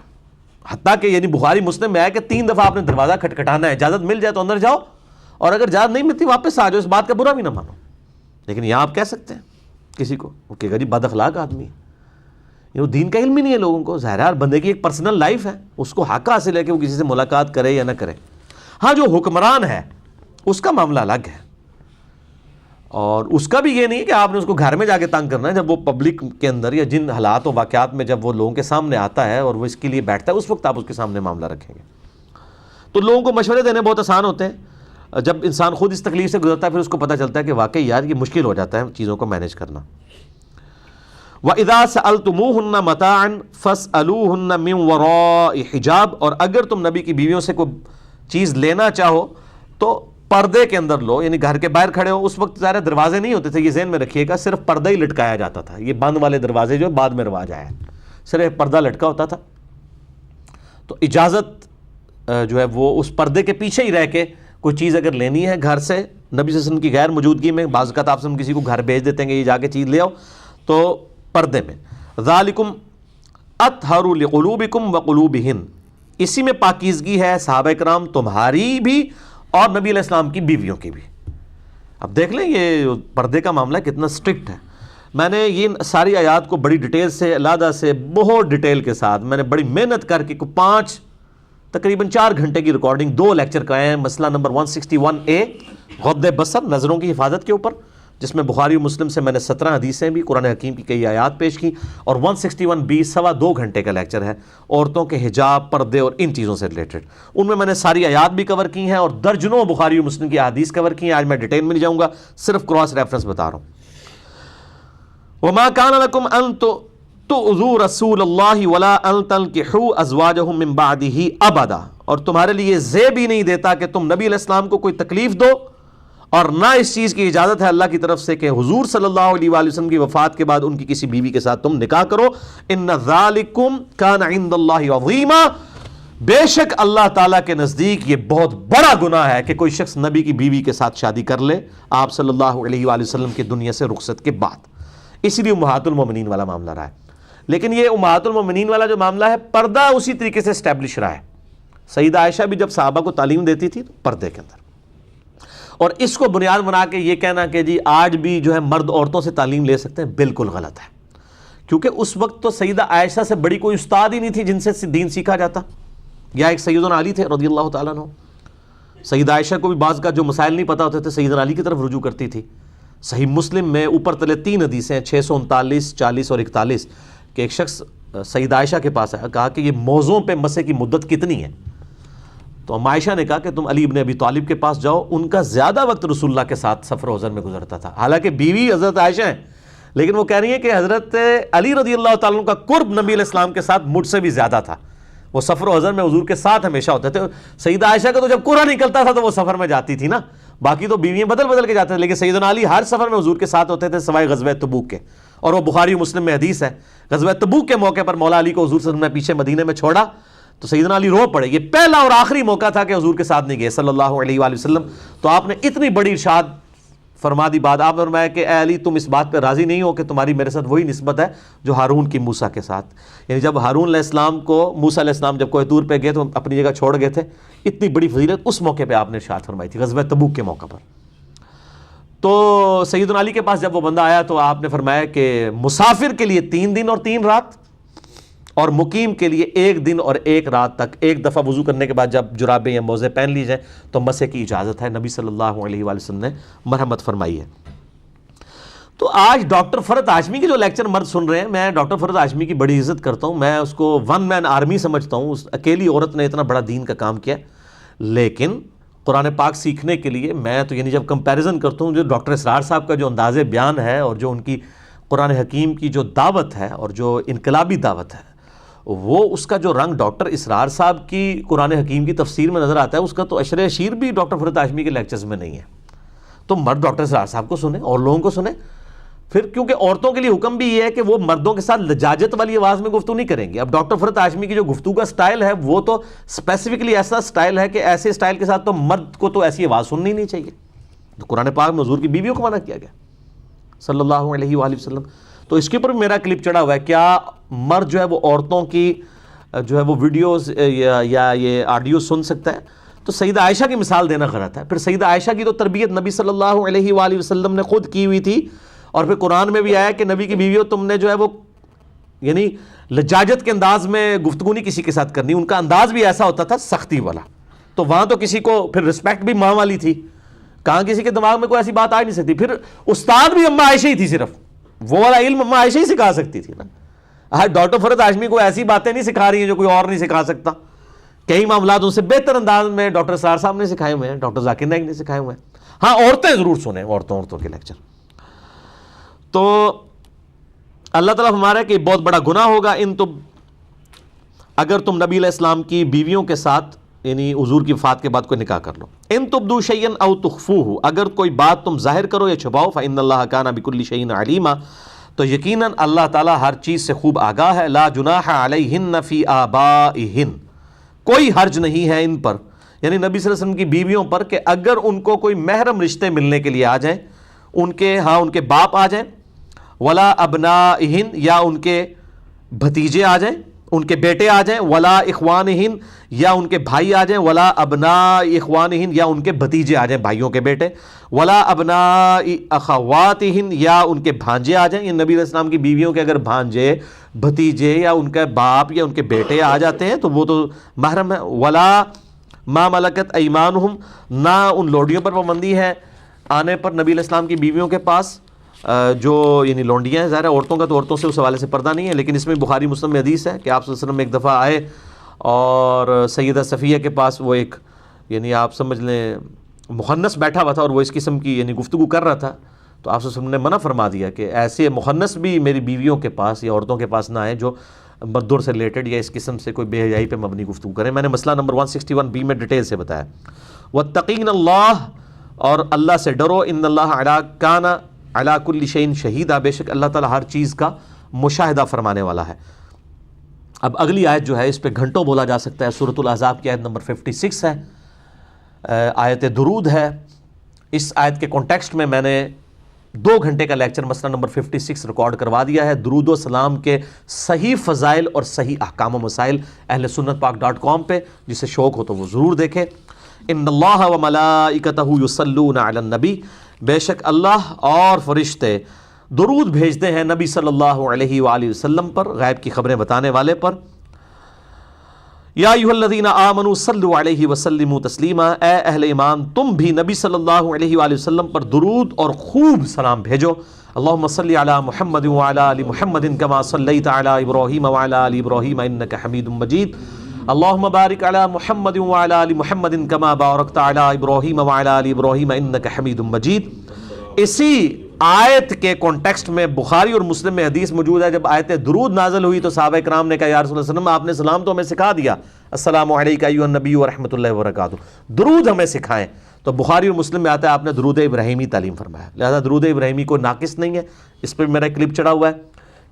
حتیٰ کہ یعنی بخاری مسلم میں ہے کہ 3 دفعہ آپ نے دروازہ کھٹکھٹانا ہے، اجازت مل جائے تو اندر جاؤ، اور اگر اجازت نہیں ملتی واپس آ جاؤ. اس بات کا برا بھی نہ مانو. لیکن یہاں آپ کہہ سکتے ہیں کسی کو کہ غریب بد اخلاق آدمی ہے، یہ دین کا علم ہی نہیں ہے لوگوں کو. ظاہر ہے بندے کی ایک پرسنل لائف ہے، اس کو حق حاصل ہے کہ وہ کسی سے ملاقات کرے یا نہ کرے. ہاں جو حکمران ہے اس کا معاملہ الگ ہے، اور اس کا بھی یہ نہیں کہ آپ نے اس کو گھر میں جا کے تنگ کرنا ہے. جب وہ پبلک کے اندر یا جن حالات و واقعات میں جب وہ لوگوں کے سامنے آتا ہے اور وہ اس کے لیے بیٹھتا ہے، اس وقت آپ اس کے سامنے معاملہ رکھیں گے. تو لوگوں کو مشورے دینے بہت آسان ہوتے ہیں. جب انسان خود اس تکلیف سے گزرتا ہے پھر اس کو پتہ چلتا ہے کہ واقعی یار یہ مشکل ہو جاتا ہے چیزوں کو مینیج کرنا. وَإِذَا سَأَلْتُمُوهُنَّ مَتَاعًا فَاسْأَلُوهُنَّ مِنْ وَرَاءِ حِجَابٍ، اور اگر تم نبی کی بیویوں سے کوئی چیز لینا چاہو تو پردے کے اندر لو. یعنی گھر کے باہر کھڑے ہو اس وقت ظاہر دروازے نہیں ہوتے تھے، یہ ذہن میں رکھیے گا، صرف پردہ ہی لٹکایا جاتا تھا. یہ بند والے دروازے جو بعد میں رواج آیا ہے، صرف پردہ لٹکا ہوتا تھا تو اجازت جو ہے وہ اس پردے کے پیچھے ہی رہ کے کوئی چیز اگر لینی ہے گھر سے نبی صلی اللہ علیہ وسلم کی غیر موجودگی میں، بعض اوقات آپ سے کسی کو گھر بھیج دیتے ہیں کہ یہ جا کے چیز لے آؤ، تو پردے میں ذالکم اطہر لقلوبکم وقلوبہن، اسی میں پاکیزگی ہے صحابہ کرام تمہاری بھی اور نبی علیہ السلام کی بیویوں کی بھی۔ اب دیکھ لیں یہ پردے کا معاملہ کتنا سٹرکٹ ہے۔ میں نے یہ ساری آیات کو بڑی ڈیٹیل سے، علیحدہ سے، بہت ڈیٹیل کے ساتھ میں نے بڑی محنت کر کے تقریباً 4 گھنٹے کی ریکارڈنگ 2 لیکچر کرائے ہیں۔ مسئلہ نمبر 161A غض بصر، نظروں کی حفاظت کے اوپر، جس میں بخاری و مسلم سے میں نے 17 حدیثیں بھی، قرآن حکیم کی کئی آیات پیش کی، اور 161B 2.25 گھنٹے کا لیکچر ہے عورتوں کے حجاب، پردے اور ان چیزوں سے ریلیٹڈ۔ ان میں نے ساری آیات بھی کور کی ہیں اور درجنوں بخاری و مسلم کی احادیث کور کی ہیں۔ آج میں ڈیٹیل میں نہیں جاؤں گا، صرف کراس ریفرنس بتا رہا ہوں۔ وما كان لكم ان تؤذوا رسول الله ولا ان تنكحوا ازواجه من بعده ابدا، اور تمہارے لیے زیب ہی نہیں دیتا کہ تم نبی علیہ السلام کو کوئی تکلیف دو، اور نہ اس چیز کی اجازت ہے اللہ کی طرف سے کہ حضور صلی اللہ علیہ وآلہ وسلم کی وفات کے بعد ان کی کسی بیوی کے ساتھ تم نکاح کرو۔ ان ذالکم کان عند اللہ عظیما، بے شک اللہ تعالیٰ کے نزدیک یہ بہت بڑا گناہ ہے کہ کوئی شخص نبی کی بیوی کے ساتھ شادی کر لے آپ صلی اللہ علیہ وآلہ وسلم کی دنیا سے رخصت کے بعد۔ اسی لیے امہات المومنین والا معاملہ رہا ہے۔ لیکن یہ امہات المومنین والا جو معاملہ ہے، پردہ اسی طریقے سے اسٹیبلش رہا ہے۔ سیدہ عائشہ بھی جب صحابہ کو تعلیم دیتی تھی تو پردے کے اندر، اور اس کو بنیاد بنا کے یہ کہنا کہ جی آج بھی جو ہے مرد عورتوں سے تعلیم لے سکتے ہیں، بالکل غلط ہے، کیونکہ اس وقت تو سیدہ عائشہ سے بڑی کوئی استاد ہی نہیں تھی جن سے دین سیکھا جاتا۔ یا ایک سیدنا علی تھے رضی اللہ تعالیٰ عنہ، سیدہ عائشہ کو بھی بعض کا جو مسائل نہیں پتہ ہوتے تھے سیدنا علی کی طرف رجوع کرتی تھی۔ صحیح مسلم میں اوپر تلے 3 حدیثیں 639، 40 اور 41 کہ ایک شخص سیدہ عائشہ کے پاس آیا، کہا کہ یہ موزوں پہ مسح کی مدت کتنی ہے؟ تو ام عائشہ نے کہا کہ تم علی ابن ابی طالب کے پاس جاؤ، ان کا زیادہ وقت رسول اللہ کے ساتھ سفر و حضر میں گزرتا تھا، حالانکہ بیوی حضرت عائشہ ہیں، لیکن وہ کہہ رہی ہیں کہ حضرت علی رضی اللہ تعالیٰ عنہ کا قرب نبی علیہ السلام کے ساتھ مجھ سے بھی زیادہ تھا، وہ سفر و حضر میں حضور کے ساتھ ہمیشہ ہوتے تھے۔ سیدہ عائشہ کا تو جب قرآن نکلتا تھا تو وہ سفر میں جاتی تھی نا، باقی تو بیویاں بدل بدل کے جاتے تھے، لیکن سیدنا علی ہر سفر میں حضور کے ساتھ ہوتے تھے سوائے غزوہ تبوک کے، اور وہ بخاری و مسلم میں حدیث ہے۔ غزوہ تبوک کے موقع پر مولا علی کو حضور صلی اللہ علیہ وسلم نے پیچھے مدینے میں چھوڑا تو سیدنا علی رو پڑے، یہ پہلا اور آخری موقع تھا کہ حضور کے ساتھ نہیں گئے صلی اللہ علیہ وآلہ وسلم۔ تو آپ نے اتنی بڑی ارشاد فرما دی بات، آپ نے فرمایا کہ اے علی تم اس بات پہ راضی نہیں ہو کہ تمہاری میرے ساتھ وہی نسبت ہے جو ہارون کی موسیٰ کے ساتھ، یعنی جب ہارون علیہ السلام کو موسیٰ علیہ السلام جب کوہ طور پہ گئے تو اپنی جگہ چھوڑ گئے تھے، اتنی بڑی فضیلت اس موقع پہ آپ نے ارشاد فرمائی تھی غزوہ تبوک کے موقع پر۔ تو سیدنا علی کے پاس جب وہ بندہ آیا تو آپ نے فرمایا کہ مسافر کے لیے 3 دن اور 3 رات، اور مقیم کے لیے 1 دن اور 1 رات تک، ایک دفعہ وضو کرنے کے بعد جب جرابیں یا موزے پہن لی جائیں تو مسح کی اجازت ہے، نبی صلی اللہ علیہ وآلہ وسلم نے مرحمت فرمائی ہے۔ تو آج ڈاکٹر فرحت ہاشمی کے جو لیکچر مرد سن رہے ہیں، میں ڈاکٹر فرحت ہاشمی کی بڑی عزت کرتا ہوں، میں اس کو 1 مین آرمی سمجھتا ہوں، اس اکیلی عورت نے اتنا بڑا دین کا کام کیا، لیکن قرآن پاک سیکھنے کے لیے میں تو یعنی جب کمپیریزن کرتا ہوں جو ڈاکٹر اسرار صاحب کا جو انداز بیان ہے اور جو ان کی قرآن حکیم کی جو دعوت ہے اور جو انقلابی دعوت ہے، وہ اس کا جو رنگ ڈاکٹر اسرار صاحب کی قرآن حکیم کی تفسیر میں نظر آتا ہے، اس کا تو عشر اشیر بھی ڈاکٹر فرحت ہاشمی کے لیکچرز میں نہیں ہے۔ تو مرد ڈاکٹر اسرار صاحب کو سنیں اور لوگوں کو سنیں، پھر کیونکہ عورتوں کے لیے حکم بھی یہ ہے کہ وہ مردوں کے ساتھ لجاجت والی آواز میں گفتگو نہیں کریں گی۔ اب ڈاکٹر فرحت ہاشمی کی جو گفتگو کا سٹائل ہے وہ تو اسپیسیفکلی ایسا سٹائل ہے کہ ایسے سٹائل کے ساتھ تو مرد کو تو ایسی آواز سننی نہیں چاہیے۔ تو قرآن پاک میں حضور کی بیویوں کو منع کیا گیا صلی اللہ علیہ وآلہ وسلم۔ تو اس کے اوپر میرا کلپ چڑھا ہوا ہے، کیا مرد جو ہے وہ عورتوں کی جو ہے وہ ویڈیوز یا یہ آڈیو سن سکتا ہے؟ تو سیدہ عائشہ کی مثال دینا غلط ہے۔ پھر سیدہ عائشہ کی تو تربیت نبی صلی اللہ علیہ وآلہ وسلم نے خود کی ہوئی تھی، اور پھر قرآن میں بھی آیا کہ نبی کی بیویوں تم نے جو ہے وہ یعنی لجاجت کے انداز میں گفتگو نہیں کسی کے ساتھ کرنی، ان کا انداز بھی ایسا ہوتا تھا سختی والا۔ تو وہاں تو کسی کو پھر رسپیکٹ بھی ماں والی تھی، کہاں کسی کے دماغ میں کوئی ایسی بات آ نہیں سکتی۔ پھر استاد بھی اماں عائشہ ہی تھی، صرف وہ والا علم اماں عائشہ ہی سکھا سکتی تھی نا۔ آج ڈاکٹر فرحت ہاشمی کو ایسی باتیں نہیں سکھا رہی ہیں جو کوئی اور نہیں سکھا سکتا، کئی معاملات ان سے بہتر انداز میں ڈاکٹر اسرار صاحب نے سکھائے ہوئے ہیں، ڈاکٹر ذاکر نائک نے سکھائے ہوئے ہیں۔ ہاں عورتیں ضرور سنیں، عورتوں کے لیکچر۔ تو اللہ تعالیٰ ہمارا کہ بہت بڑا گناہ ہوگا اگر تم نبی علیہ السلام کی بیویوں کے ساتھ یعنی حضور کی وفات کے بعد کوئی نکاح کر لو۔ ان تبدوا شیئا او تخفوہ، اگر کوئی بات تم ظاہر کرو یا چھپاؤ، فإن اللہ کان بکل شیء علیما، تو یقیناً اللہ تعالیٰ ہر چیز سے خوب آگاہ ہے۔ لا جناح علیہن فی آبائہن، کوئی حرج نہیں ہے ان پر، یعنی نبی صلی اللہ علیہ وسلم کی بیویوں پر، کہ اگر ان کو کوئی محرم رشتے ملنے کے لیے آ جائیں، ان کے باپ آ جائیں، ولا ابنائہن، یا ان کے بھتیجے آ جائیں، ان کے بیٹے آ جائیں، ولا اخوانہن، یا ان کے بھائی آ جائیں، ولا ابناء اخوانہن، یا ان کے بھتیجے آ جائیں بھائیوں کے بیٹے، ولا ابناء اخواتہن، یا ان کے بھانجے آ جائیں. یہ نبی علیہ السلام کی بیویوں کے اگر بھانجے، بھتیجے، یا ان کا باپ یا ان کے بیٹے آ جاتے ہیں تو وہ تو محرم ہے. ولا ما ملکت ایمانہم، نہ ان لوڈیوں پر پابندی ہے آنے پر نبی علیہ السلام کی بیویوں کے پاس جو یعنی لونڈیاں ہیں. ظاہر ہے عورتوں کا تو عورتوں سے اس حوالے سے پردہ نہیں ہے، لیکن اس میں بخاری مسلم میں حدیث ہے کہ آپ صلی اللہ علیہ وسلم ایک دفعہ آئے اور سیدہ صفیہ کے پاس وہ ایک یعنی آپ سمجھ لیں مخنث بیٹھا ہوا تھا اور وہ اس قسم کی یعنی گفتگو کر رہا تھا، تو آپ صلی اللہ علیہ وسلم نے منع فرما دیا کہ ایسے مخنث بھی میری بیویوں کے پاس یا عورتوں کے پاس نہ آئے جو مردور سے ریلیٹڈ یا اس قسم سے کوئی بے حیائی پہ مبنی گفتگو کریں. میں نے مسئلہ نمبر 161B میں ڈیٹیل سے بتایا. واتقین اللہ، اور اللہ سے ڈرو. ان اللہ کان علی کل شیء شہیدا، بے شک اللہ تعالیٰ ہر چیز کا مشاہدہ فرمانے والا ہے. اب اگلی آیت جو ہے اس پہ گھنٹوں بولا جا سکتا ہے. سورۃ الاحزاب کی آیت نمبر 56 ہے، آیت درود ہے. اس آیت کے کانٹیکسٹ میں نے 2 گھنٹے کا لیکچر مسئلہ نمبر 56 ریکارڈ کروا دیا ہے. درود و سلام کے صحیح فضائل اور صحیح احکام و مسائل اہل سنت پاک .com پہ، جسے شوق ہو تو وہ ضرور دیکھیں. ان اللہ و ملائکتہ یصلون علی النبی، بے شک اللہ اور فرشتے درود بھیجتے ہیں نبی صلی اللہ علیہ وآلہ وسلم پر، غیب کی خبریں بتانے والے پر. یا ایھا الذین آمنوا صلوا علیہ وسلموا تسلیما، اے اہل ایمان تم بھی نبی صلی اللہ علیہ وآلہ وسلم پر درود اور خوب سلام بھیجو. اللہم صلی علی محمد وعلی آل محمد کما صلیت علی ابراہیم وعلی آل ابراہیم انک حمید مجید. اللہم بارک علی محمد وعلی آل محمد کما بارکت علی ابراہیم وعلی آل ابراہیم انک حمید مجید. اسی آیت کے کانٹیکسٹ میں بخاری اور مسلم میں حدیث موجود ہے. جب آیت درود نازل ہوئی تو صحابہ کرام نے کہا یا رسول اللہ صلی اللہ علیہ وسلم، آپ نے سلام تو ہمیں سکھا دیا، السلام علیکم ایھا النبی ورحمۃ اللہ وبرکاتہ، درود ہمیں سکھائیں. تو بخاری اور مسلم میں آتا ہے آپ نے درود ابراہیمی تعلیم فرمایا. لہذا درود ابراہیمی کو ناقص نہیں ہے. اس پہ میرا کلپ چڑھا ہوا ہے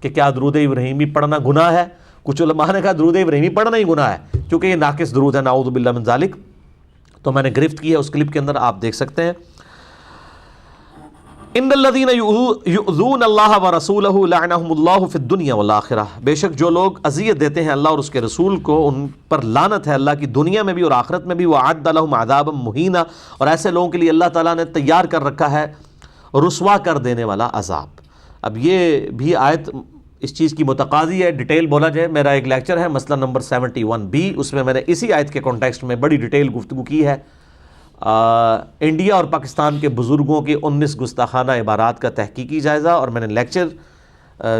کہ کیا درود ابراہیمی پڑھنا گناہ ہے. کچھ علماء نے کہا درود ابراہیمی پڑھنا ہی گناہ ہے کیونکہ یہ ناقص درود ہے، نعوذ باللہ من ذالک. تو میں نے گرفت کی ہے اس کلپ کے اندر، آپ دیکھ سکتے ہیں. ان الذین یؤذون اللہ ورسولہ لعنہم اللہ فی الدنیا والآخرہ، بے شک جو لوگ اذیت دیتے ہیں اللہ اور اس کے رسول کو، ان پر لعنت ہے اللہ کی دنیا میں بھی اور آخرت میں بھی. وأعد لهم عذابا مہینا، اور ایسے لوگوں کے لیے اللہ تعالیٰ نے تیار کر رکھا ہے رسوا کر دینے والا عذاب. اب یہ بھی آیت اس چیز کی متقاضی ہے ڈیٹیل بولا جائے. میرا ایک لیکچر ہے مسئلہ نمبر 71B، اس میں نے اسی آیت کے کانٹیکسٹ میں بڑی ڈیٹیل گفتگو کی ہے. انڈیا اور پاکستان کے بزرگوں کی 19 گستاخانہ عبارات کا تحقیقی جائزہ، اور میں نے لیکچر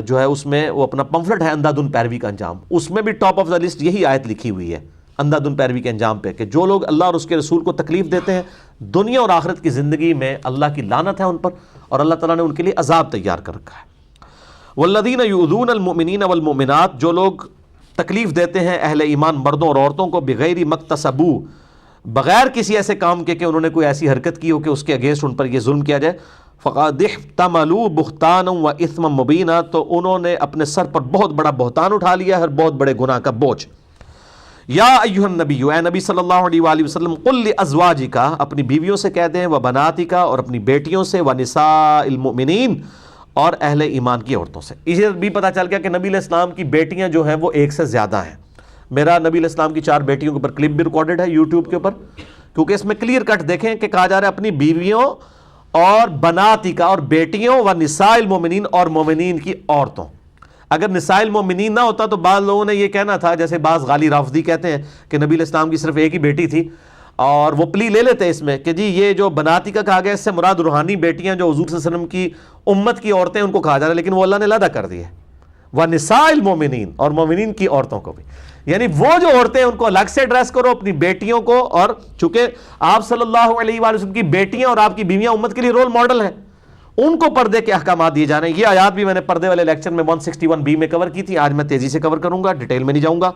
جو ہے اس میں وہ اپنا پمفلٹ ہے اندھادھند پیروی کا انجام، اس میں بھی ٹاپ آف دا لسٹ یہی آیت لکھی ہوئی ہے اندھادھند پیروی کے انجام پہ، کہ جو لوگ اللہ اور اس کے رسول کو تکلیف دیتے ہیں دنیا اور آخرت کی زندگی میں اللہ کی لعنت ہے ان پر، اور اللہ تعالیٰ نے ان کے لیے عذاب تیار کر رکھا ہے. والذین یؤذون المؤمنین والمؤمنات، جو لوگ تکلیف دیتے ہیں اہل ایمان مردوں اور عورتوں کو، بغیر مکتسبو، بغیر کسی ایسے کام کے کہ انہوں نے کوئی ایسی حرکت کی ہو کہ اس کے اگینسٹ ان پر یہ ظلم کیا جائے. فقد احتملوا بہتانا واثما مبینا، تو انہوں نے اپنے سر پر بہت بڑا بہتان اٹھا لیا ہے، بہت بڑے گناہ کا بوجھ. یا ایھا النبی، اے نبی صلی اللہ علیہ وآلہ وسلم، قل لازواجک، اپنی بیویوں سے کہہ دیں، وبناتک، اور اپنی بیٹیوں سے، ونساء المؤمنین، اور اہل ایمان کی عورتوں سے. اسے بھی پتہ چل گیا کہ نبی علیہ السلام کی بیٹیاں جو ہیں وہ ایک سے زیادہ ہیں. میرا نبی علیہ السلام کی 4 بیٹیوں کے اوپر کلپ بھی ریکارڈڈ ہے یوٹیوب کے اوپر، کیونکہ اس میں کلیئر کٹ دیکھیں کہ کہا جا رہا ہے اپنی بیویوں اور بناتکا، اور بیٹیوں، و نساء المؤمنین، اور مومنین کی عورتوں. اگر نساء المؤمنین نہ ہوتا تو بعض لوگوں نے یہ کہنا تھا، جیسے بعض غالی رافضی کہتے ہیں کہ نبی علیہ السلام کی صرف ایک ہی بیٹی تھی، اور وہ پلی لے لیتے اس میں کہ جی یہ جو بناتکا کہا گیا اس سے مراد روحانی بیٹیاں جو حضور صلی اللہ علیہ وسلم کی امت کی عورتیں ان کو کہا جا رہا ہے، لیکن وہ اللہ نے علیحدہ کر دی ہے. وَنِسَاءِ الْمُؤْمِنِينَ، اور مومنین کی عورتوں کو بھی، یعنی وہ جو عورتیں ان کو الگ سے ایڈریس کرو، اپنی بیٹیوں کو. اور چونکہ آپ صلی اللہ علیہ وآلہ وسلم کی بیٹیاں اور آپ کی بیویاں امت کے لیے رول ماڈل ہیں، ان کو پردے کے احکامات دیے جا رہے ہیں. یہ آیات بھی میں نے پردے والے لیکچر میں 161B میں کور کی تھی، آج میں تیزی سے کور کروں گا، ڈیٹیل میں نہیں جاؤں گا.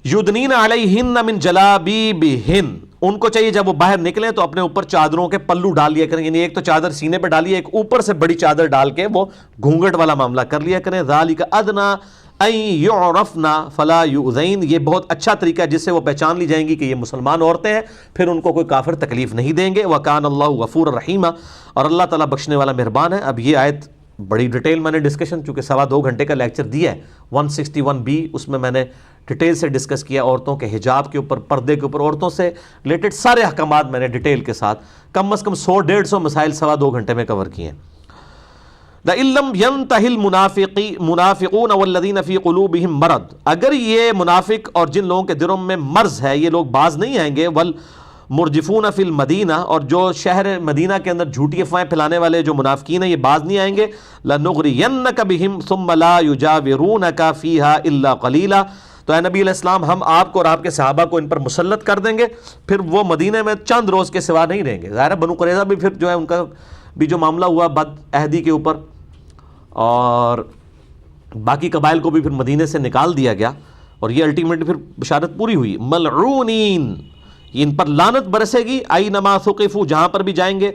یدنین علیہن من جلابیبہن، ان کو چاہیے جب وہ باہر نکلیں تو اپنے اوپر چادروں کے پلو ڈال لیا کریں، یعنی ایک تو چادر سینے پہ ڈالیے، ایک اوپر سے بڑی چادر ڈال کے وہ گھونگھٹ والا معاملہ کر لیا کریں. ذالک ادنا ان یعرفن فلا یؤذین، یہ بہت اچھا طریقہ ہے جس سے وہ پہچان لی جائیں گی کہ یہ مسلمان عورتیں ہیں، پھر ان کو کوئی کافر تکلیف نہیں دیں گے۔ وکان اللہ غفور رحیما، اور اللہ تعالیٰ بخشنے والا مہربان ہے۔ اب یہ آیت بڑی ڈیٹیل میں نے ڈسکشن، چونکہ 2.25 گھنٹے کا لیکچر دیا ہے 161B، اس میں نے ڈیٹیل سے ڈسکس کیا عورتوں کے حجاب کے اوپر، پردے کے اوپر، عورتوں سے ریلیٹڈ سارے احکامات میں نے ڈیٹیل کے ساتھ کم از کم 100-150 مسائل 2.25 گھنٹے میں کور کیے ہیں۔ لَئِن لَّمْ يَنْتَهِ الْمُنَافِقُونَ وَالَّذِينَ فِي قُلُوبِهِم مَرَضٌ، اگر یہ منافق اور جن لوگوں کے دلوں میں مرض ہے یہ لوگ باز نہیں آئیں گے، وَالْمُرْجِفُونَ فِي الْمَدِينَةِ، اور جو شہر مدینہ کے اندر جھوٹی افواہیں پھیلانے والے جو منافقین ہیں یہ باز نہیں آئیں گے، لَنُغْرِيَنَّكَ بِهِمْ ثُمَّ لَا يُجَاوِرُونَكَ فِيهَا إِلَّا قَلِيلًا، تو اے نبی علیہ السلام ہم آپ کو اور آپ کے صحابہ کو ان پر مسلط کر دیں گے، پھر وہ مدینہ میں چند روز کے سوا نہیں رہیں گے۔ ظاہر ہے بنو قریظہ بھی پھر جو ہے ان کا بھی جو معاملہ ہوا بد عہدی کے اوپر، اور باقی قبائل کو بھی پھر مدینے سے نکال دیا گیا، اور یہ الٹیمیٹ پھر بشارت پوری ہوئی۔ ملعونین، ان پر لعنت برسے گی، اینما ثقفوا، جہاں پر بھی جائیں گے،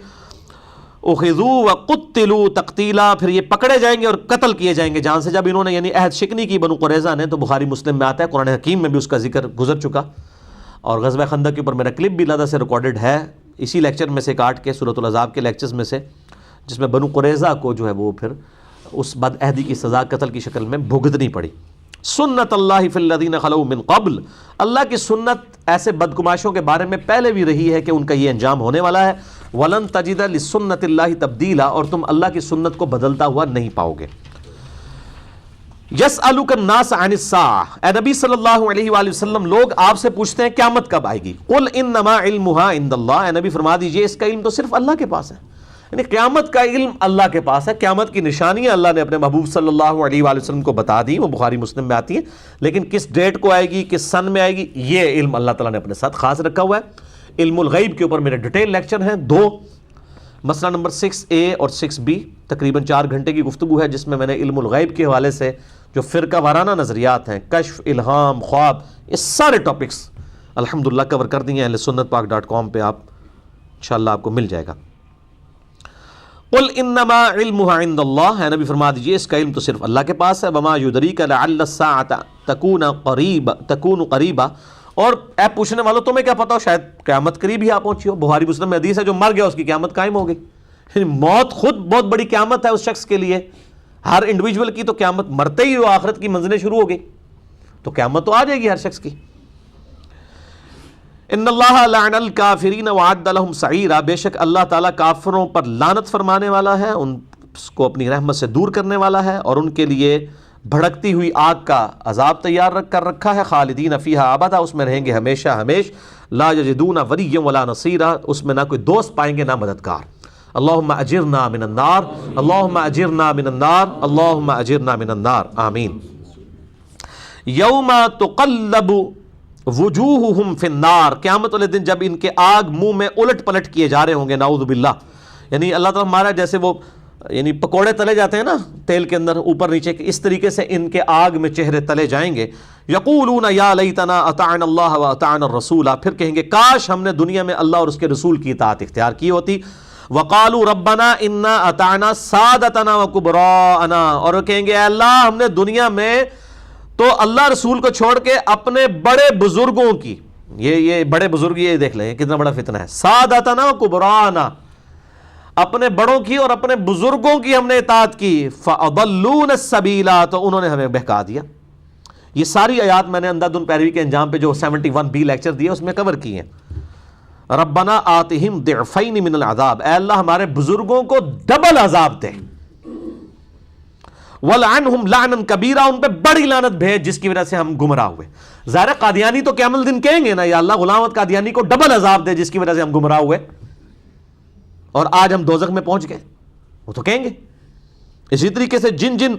اخذوا وقتلوا تقتیلا، پھر یہ پکڑے جائیں گے اور قتل کیے جائیں گے جان سے۔ جب انہوں نے یعنی عہد شکنی کی بنو قریظہ نے، تو بخاری مسلم میں آتا ہے، قرآن حکیم میں بھی اس کا ذکر گزر چکا، اور غزوہ خندق کے اوپر میرا کلپ بھی علیحدہ سے ریکارڈڈ ہے اسی لیکچر میں سے کاٹ کے، سورۃ الاحزاب کے لیکچرز میں سے، جس میں بنو قریظہ کو جو ہے وہ پھر اس بد عہدی کی سزا قتل کی شکل میں بھگتنی پڑی۔ سنت اللہ فی الذین خلو من قبل، اللہ کی سنت ایسے بدگماشوں کے بارے میں پہلے بھی رہی ہے کہ ان کا یہ انجام ہونے والا ہے۔ ولن تجد لسنت اللہ تبدیلا، اور تم اللہ کی سنت کو بدلتا ہوا نہیں پاؤ گے۔ یسألک الناس عن الساعہ، اے نبی صلی اللہ علیہ وآلہ وسلم لوگ آپ سے پوچھتے ہیں قیامت کب آئے گی۔ قل انما علمها عند اللہ، اے نبی فرما دیجئے اس کا علم تو صرف اللہ کے پاس ہے، یعنی قیامت کا علم اللہ کے پاس ہے۔ قیامت کی نشانیاں اللہ نے اپنے محبوب صلی اللہ علیہ وآلہ وسلم کو بتا دی، وہ بخاری مسلم میں آتی ہیں، لیکن کس ڈیٹ کو آئے گی، کس سن میں آئے گی، یہ علم اللہ تعالیٰ نے اپنے ساتھ خاص رکھا ہوا ہے۔ علم الغیب کے اوپر میرے ڈیٹیل لیکچر ہیں 2، مسئلہ نمبر 6A اور 6B، تقریباً 4 گھنٹے کی گفتگو ہے، جس میں نے علم الغیب کے حوالے سے جو فرقہ وارانہ نظریات ہیں، کشف، الہام، خواب، یہ سارے ٹاپکس الحمدللہ کور کر دیے ہیں اہلسنتپاک.com پہ، آپ انشاءاللہ آپ کو مل جائے گا۔ قل انما علمها عند اللہ، ہے نبی فرما دیجئے اس کا علم تو صرف اللہ کے پاس ہے۔ وما یدریک لعل الساعة تکون قریبا، اور اے پوچھنے والوں تمہیں کیا پتا ہو شاید قیامت قریب ہی آ پہنچی ہو۔ بخاری مسلم میں حدیث ہے جو مر گیا اس کی قیامت قائم ہو گئی، یعنی موت خود بہت بڑی قیامت ہے اس شخص کے لیے، ہر انڈیویجول کی تو قیامت مرتے ہی وہ آخرت کی منزلیں شروع ہو گئی، تو قیامت تو آ جائے گی ہر شخص کی۔ ان اللہ لعن الکافرین وعد لهم سعیرا، بے شک اللہ تعالیٰ کافروں پر لعنت فرمانے والا ہے، ان کو اپنی رحمت سے دور کرنے والا ہے، اور ان کے لیے بھڑکتی ہوئی آگ کا عذاب تیار کر رکھا ہے۔ خالدین فیہا ابدا، اس میں رہیں گے ہمیشہ ہمیش۔ لا یجدون ولیا ولا نصیرا، اس میں نہ کوئی دوست پائیں گے نہ مددگار۔ اللہم اجرنا من النار، اللہم اجرنا من النار، اللہم اجرنا من النار، آمین۔ یوم تقلب وجوہہم فی النار، قیامت والے دن جب ان کے آگ منہ میں الٹ پلٹ کیے جا رہے ہوں گے، نعوذ باللہ، یعنی اللہ تعالیٰ ہمارا جیسے وہ یعنی پکوڑے تلے جاتے ہیں نا تیل کے اندر اوپر نیچے، اس طریقے سے ان کے آگ میں چہرے تلے جائیں گے۔ یقولون یا لیتنا اطعنا اللہ واطعنا الرسول، پھر کہیں گے کاش ہم نے دنیا میں اللہ اور اس کے رسول کی اطاعت اختیار کی ہوتی۔ وقالوا ربنا انا اطعنا سادتنا وکبراءنا، اور وہ کہیں گے اے اللہ ہم نے دنیا میں تو اللہ رسول کو چھوڑ کے اپنے بڑے بزرگوں کی، یہ بڑے بزرگ، یہ دیکھ لیں کتنا بڑا فتنہ ہے، سادتنا وکبراءنا، اپنے بڑوں کی اور اپنے بزرگوں کی ہم نے اطاعت کی، فَأَضَلُّونَ السَّبِيلَ، تو انہوں نے ہمیں بہکا دیا۔ یہ ساری آیات میں نے اندھادھند پیروی کے انجام پہ جو 71B لیکچر دیے اس میں کور کی ہیں۔ ربنا آتہم ضعفین من العذاب، اے اللہ ہمارے بزرگوں کو ڈبل عذاب دے، وَلْعَنْهُمْ لَعْنًا كَبِيرًا، ان پہ بڑی لعنت بھیج جس کی وجہ سے ہم گمراہ ہوئے۔ ظاہر قادیانی تو قیامت دن کہیں گے نا یا اللہ غلام احمد قادیانی کو ڈبل عذاب دے جس کی وجہ سے ہم گمراہ ہوئے اور آج ہم دوزخ میں پہنچ گئے، وہ تو کہیں گے۔ اسی طریقے سے جن جن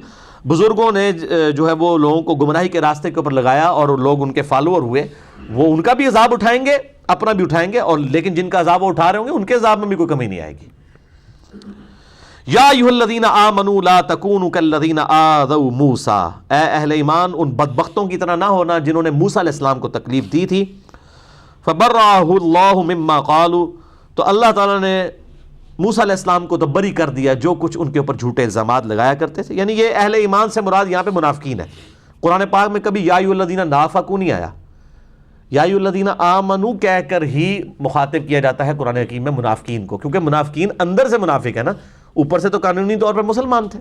بزرگوں نے جو ہے وہ لوگوں کو گمراہی کے راستے کے اوپر لگایا اور لوگ ان کے فالوور ہوئے، وہ ان کا بھی عذاب اٹھائیں گے، اپنا بھی اٹھائیں گے، اور لیکن جن کا عذاب وہ اٹھا رہے ہوں گے ان کے عذاب میں بھی کوئی کمی نہیں آئے گی۔ یا ایھا الذین آمنوا لا تکونوا کالذین آذوا موسیٰ، اے اہل ایمان ان بدبختوں کی طرح نہ ہونا جنہوں نے موسیٰ علیہ السلام کو تکلیف دی تھی۔ فبرأہ اللہ مما قالوا، تو اللہ تعالیٰ نے موسیٰ علیہ السلام کو تو بری کر دیا جو کچھ ان کے اوپر جھوٹے الزامات لگایا کرتے تھے، یعنی یہ اہل ایمان سے مراد یہاں پہ منافقین ہے، قرآن پاک میں کبھی یا ایھا الذین نافقوا نہیں آیا، یا ایھا الذین آمنوا کہہ کر ہی مخاطب کیا جاتا ہے قرآن حکیم میں منافقین کو، کیونکہ منافقین اندر سے منافق ہے نا، اوپر سے تو قانونی طور پر مسلمان تھے۔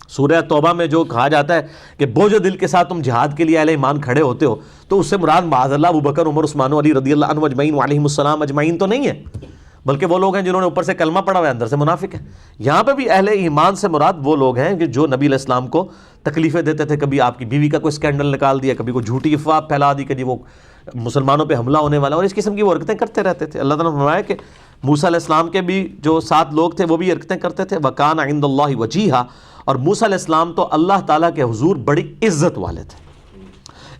سورہ توبہ میں جو کہا جاتا ہے کہ بوجھ دل کے ساتھ تم جہاد کے لیے اہل ایمان کھڑے ہوتے ہو، تو اس سے مراد معاذ اللہ ابوبکر، عمر، عثمان و علی رضی اللہ عنہ اجمعین وعلیہم السلام اجمعین تو نہیں ہے، بلکہ وہ لوگ ہیں جنہوں نے اوپر سے کلمہ پڑھا ہوا ہے، اندر سے منافق ہیں۔ یہاں پہ بھی اہل ایمان سے مراد وہ لوگ ہیں کہ جو نبی علیہ السلام کو تکلیفیں دیتے تھے، کبھی آپ کی بیوی کا کوئی سکینڈل نکال دیا، کبھی کوئی جھوٹی افواہ پھیلا دی کہ جی وہ مسلمانوں پہ حملہ ہونے والا، اور اس قسم کی وہ حرکتیں کرتے رہتے تھے۔ اللہ تعالیٰ نے فرمایا کہ موسیٰ علیہ السلام کے بھی جو 7 لوگ تھے وہ بھی حرکتیں کرتے تھے، وَكَانَ عِندَ اللَّهِ وَجِيهًا، اور موسیٰ علیہ السلام تو اللہ تعالیٰ کے حضور بڑی عزت والے تھے۔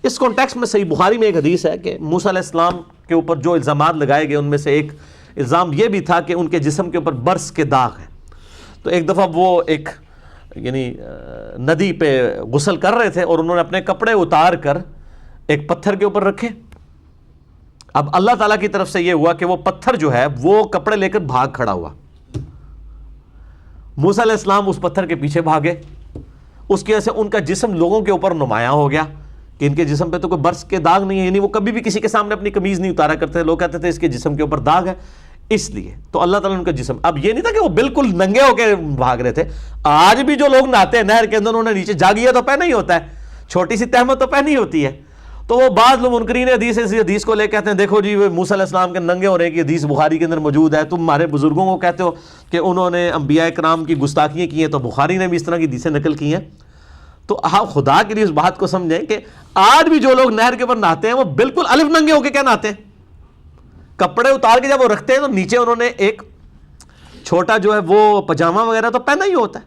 اس کانٹیکسٹ میں صحیح بخاری میں ایک حدیث ہے کہ موسیٰ علیہ السلام کے اوپر جو الزامات لگائے گئے ان میں سے ایک الزام یہ بھی تھا کہ ان کے جسم کے اوپر برس کے داغ ہیں۔ تو ایک دفعہ وہ ایک ندی پہ غسل کر رہے تھے اور انہوں نے اپنے کپڑے اتار کر ایک پتھر کے اوپر رکھے۔ اب اللہ تعالیٰ کی طرف سے یہ ہوا کہ وہ پتھر جو ہے وہ کپڑے لے کر بھاگ کھڑا ہوا۔ موسیٰ علیہ السلام اس پتھر کے پیچھے بھاگے، اس کی وجہ سے ان کا جسم لوگوں کے اوپر نمایاں ہو گیا کہ ان کے جسم پہ تو کوئی برس کے داغ نہیں ہے، یعنی وہ کبھی بھی کسی کے سامنے اپنی قمیض نہیں اتارا کرتے تھے، لوگ کہتے تھے اس کے جسم کے اوپر داغ ہے، اس لیے تو اللہ تعالیٰ نے ان کا جسم، اب یہ نہیں تھا کہ وہ بالکل ننگے ہو کے بھاگ رہے تھے۔ آج بھی جو لوگ نہاتے ہیں نہر کے اندر، انہوں نے نیچے جاگیہ تو پہنا ہی ہوتا ہے، چھوٹی سی تہمت تو پہنی ہوتی ہے، تو وہ بعض لوگ منکرین حدیث اس حدیث کو لے کہتے ہیں دیکھو جی موسیٰ علیہ السلام کے ننگے ہونے کی حدیث بخاری کے اندر موجود ہے، تم ہمارے بزرگوں کو کہتے ہو کہ انہوں نے انبیاء کرام کی گستاخیاں کی ہیں، تو بخاری نے بھی اس طرح کی حدیثیں نقل کی ہیں۔ تو آپ خدا کے لیے اس بات کو سمجھیں کہ آج بھی جو لوگ نہر کے اوپر نہاتے ہیں وہ بالکل الف ننگے ہو کے کیا نہاتے ہیں، کپڑے اتار کے جب وہ رکھتے ہیں تو نیچے انہوں نے ایک چھوٹا جو ہے وہ پجامہ وغیرہ تو پہنا ہی ہوتا ہے۔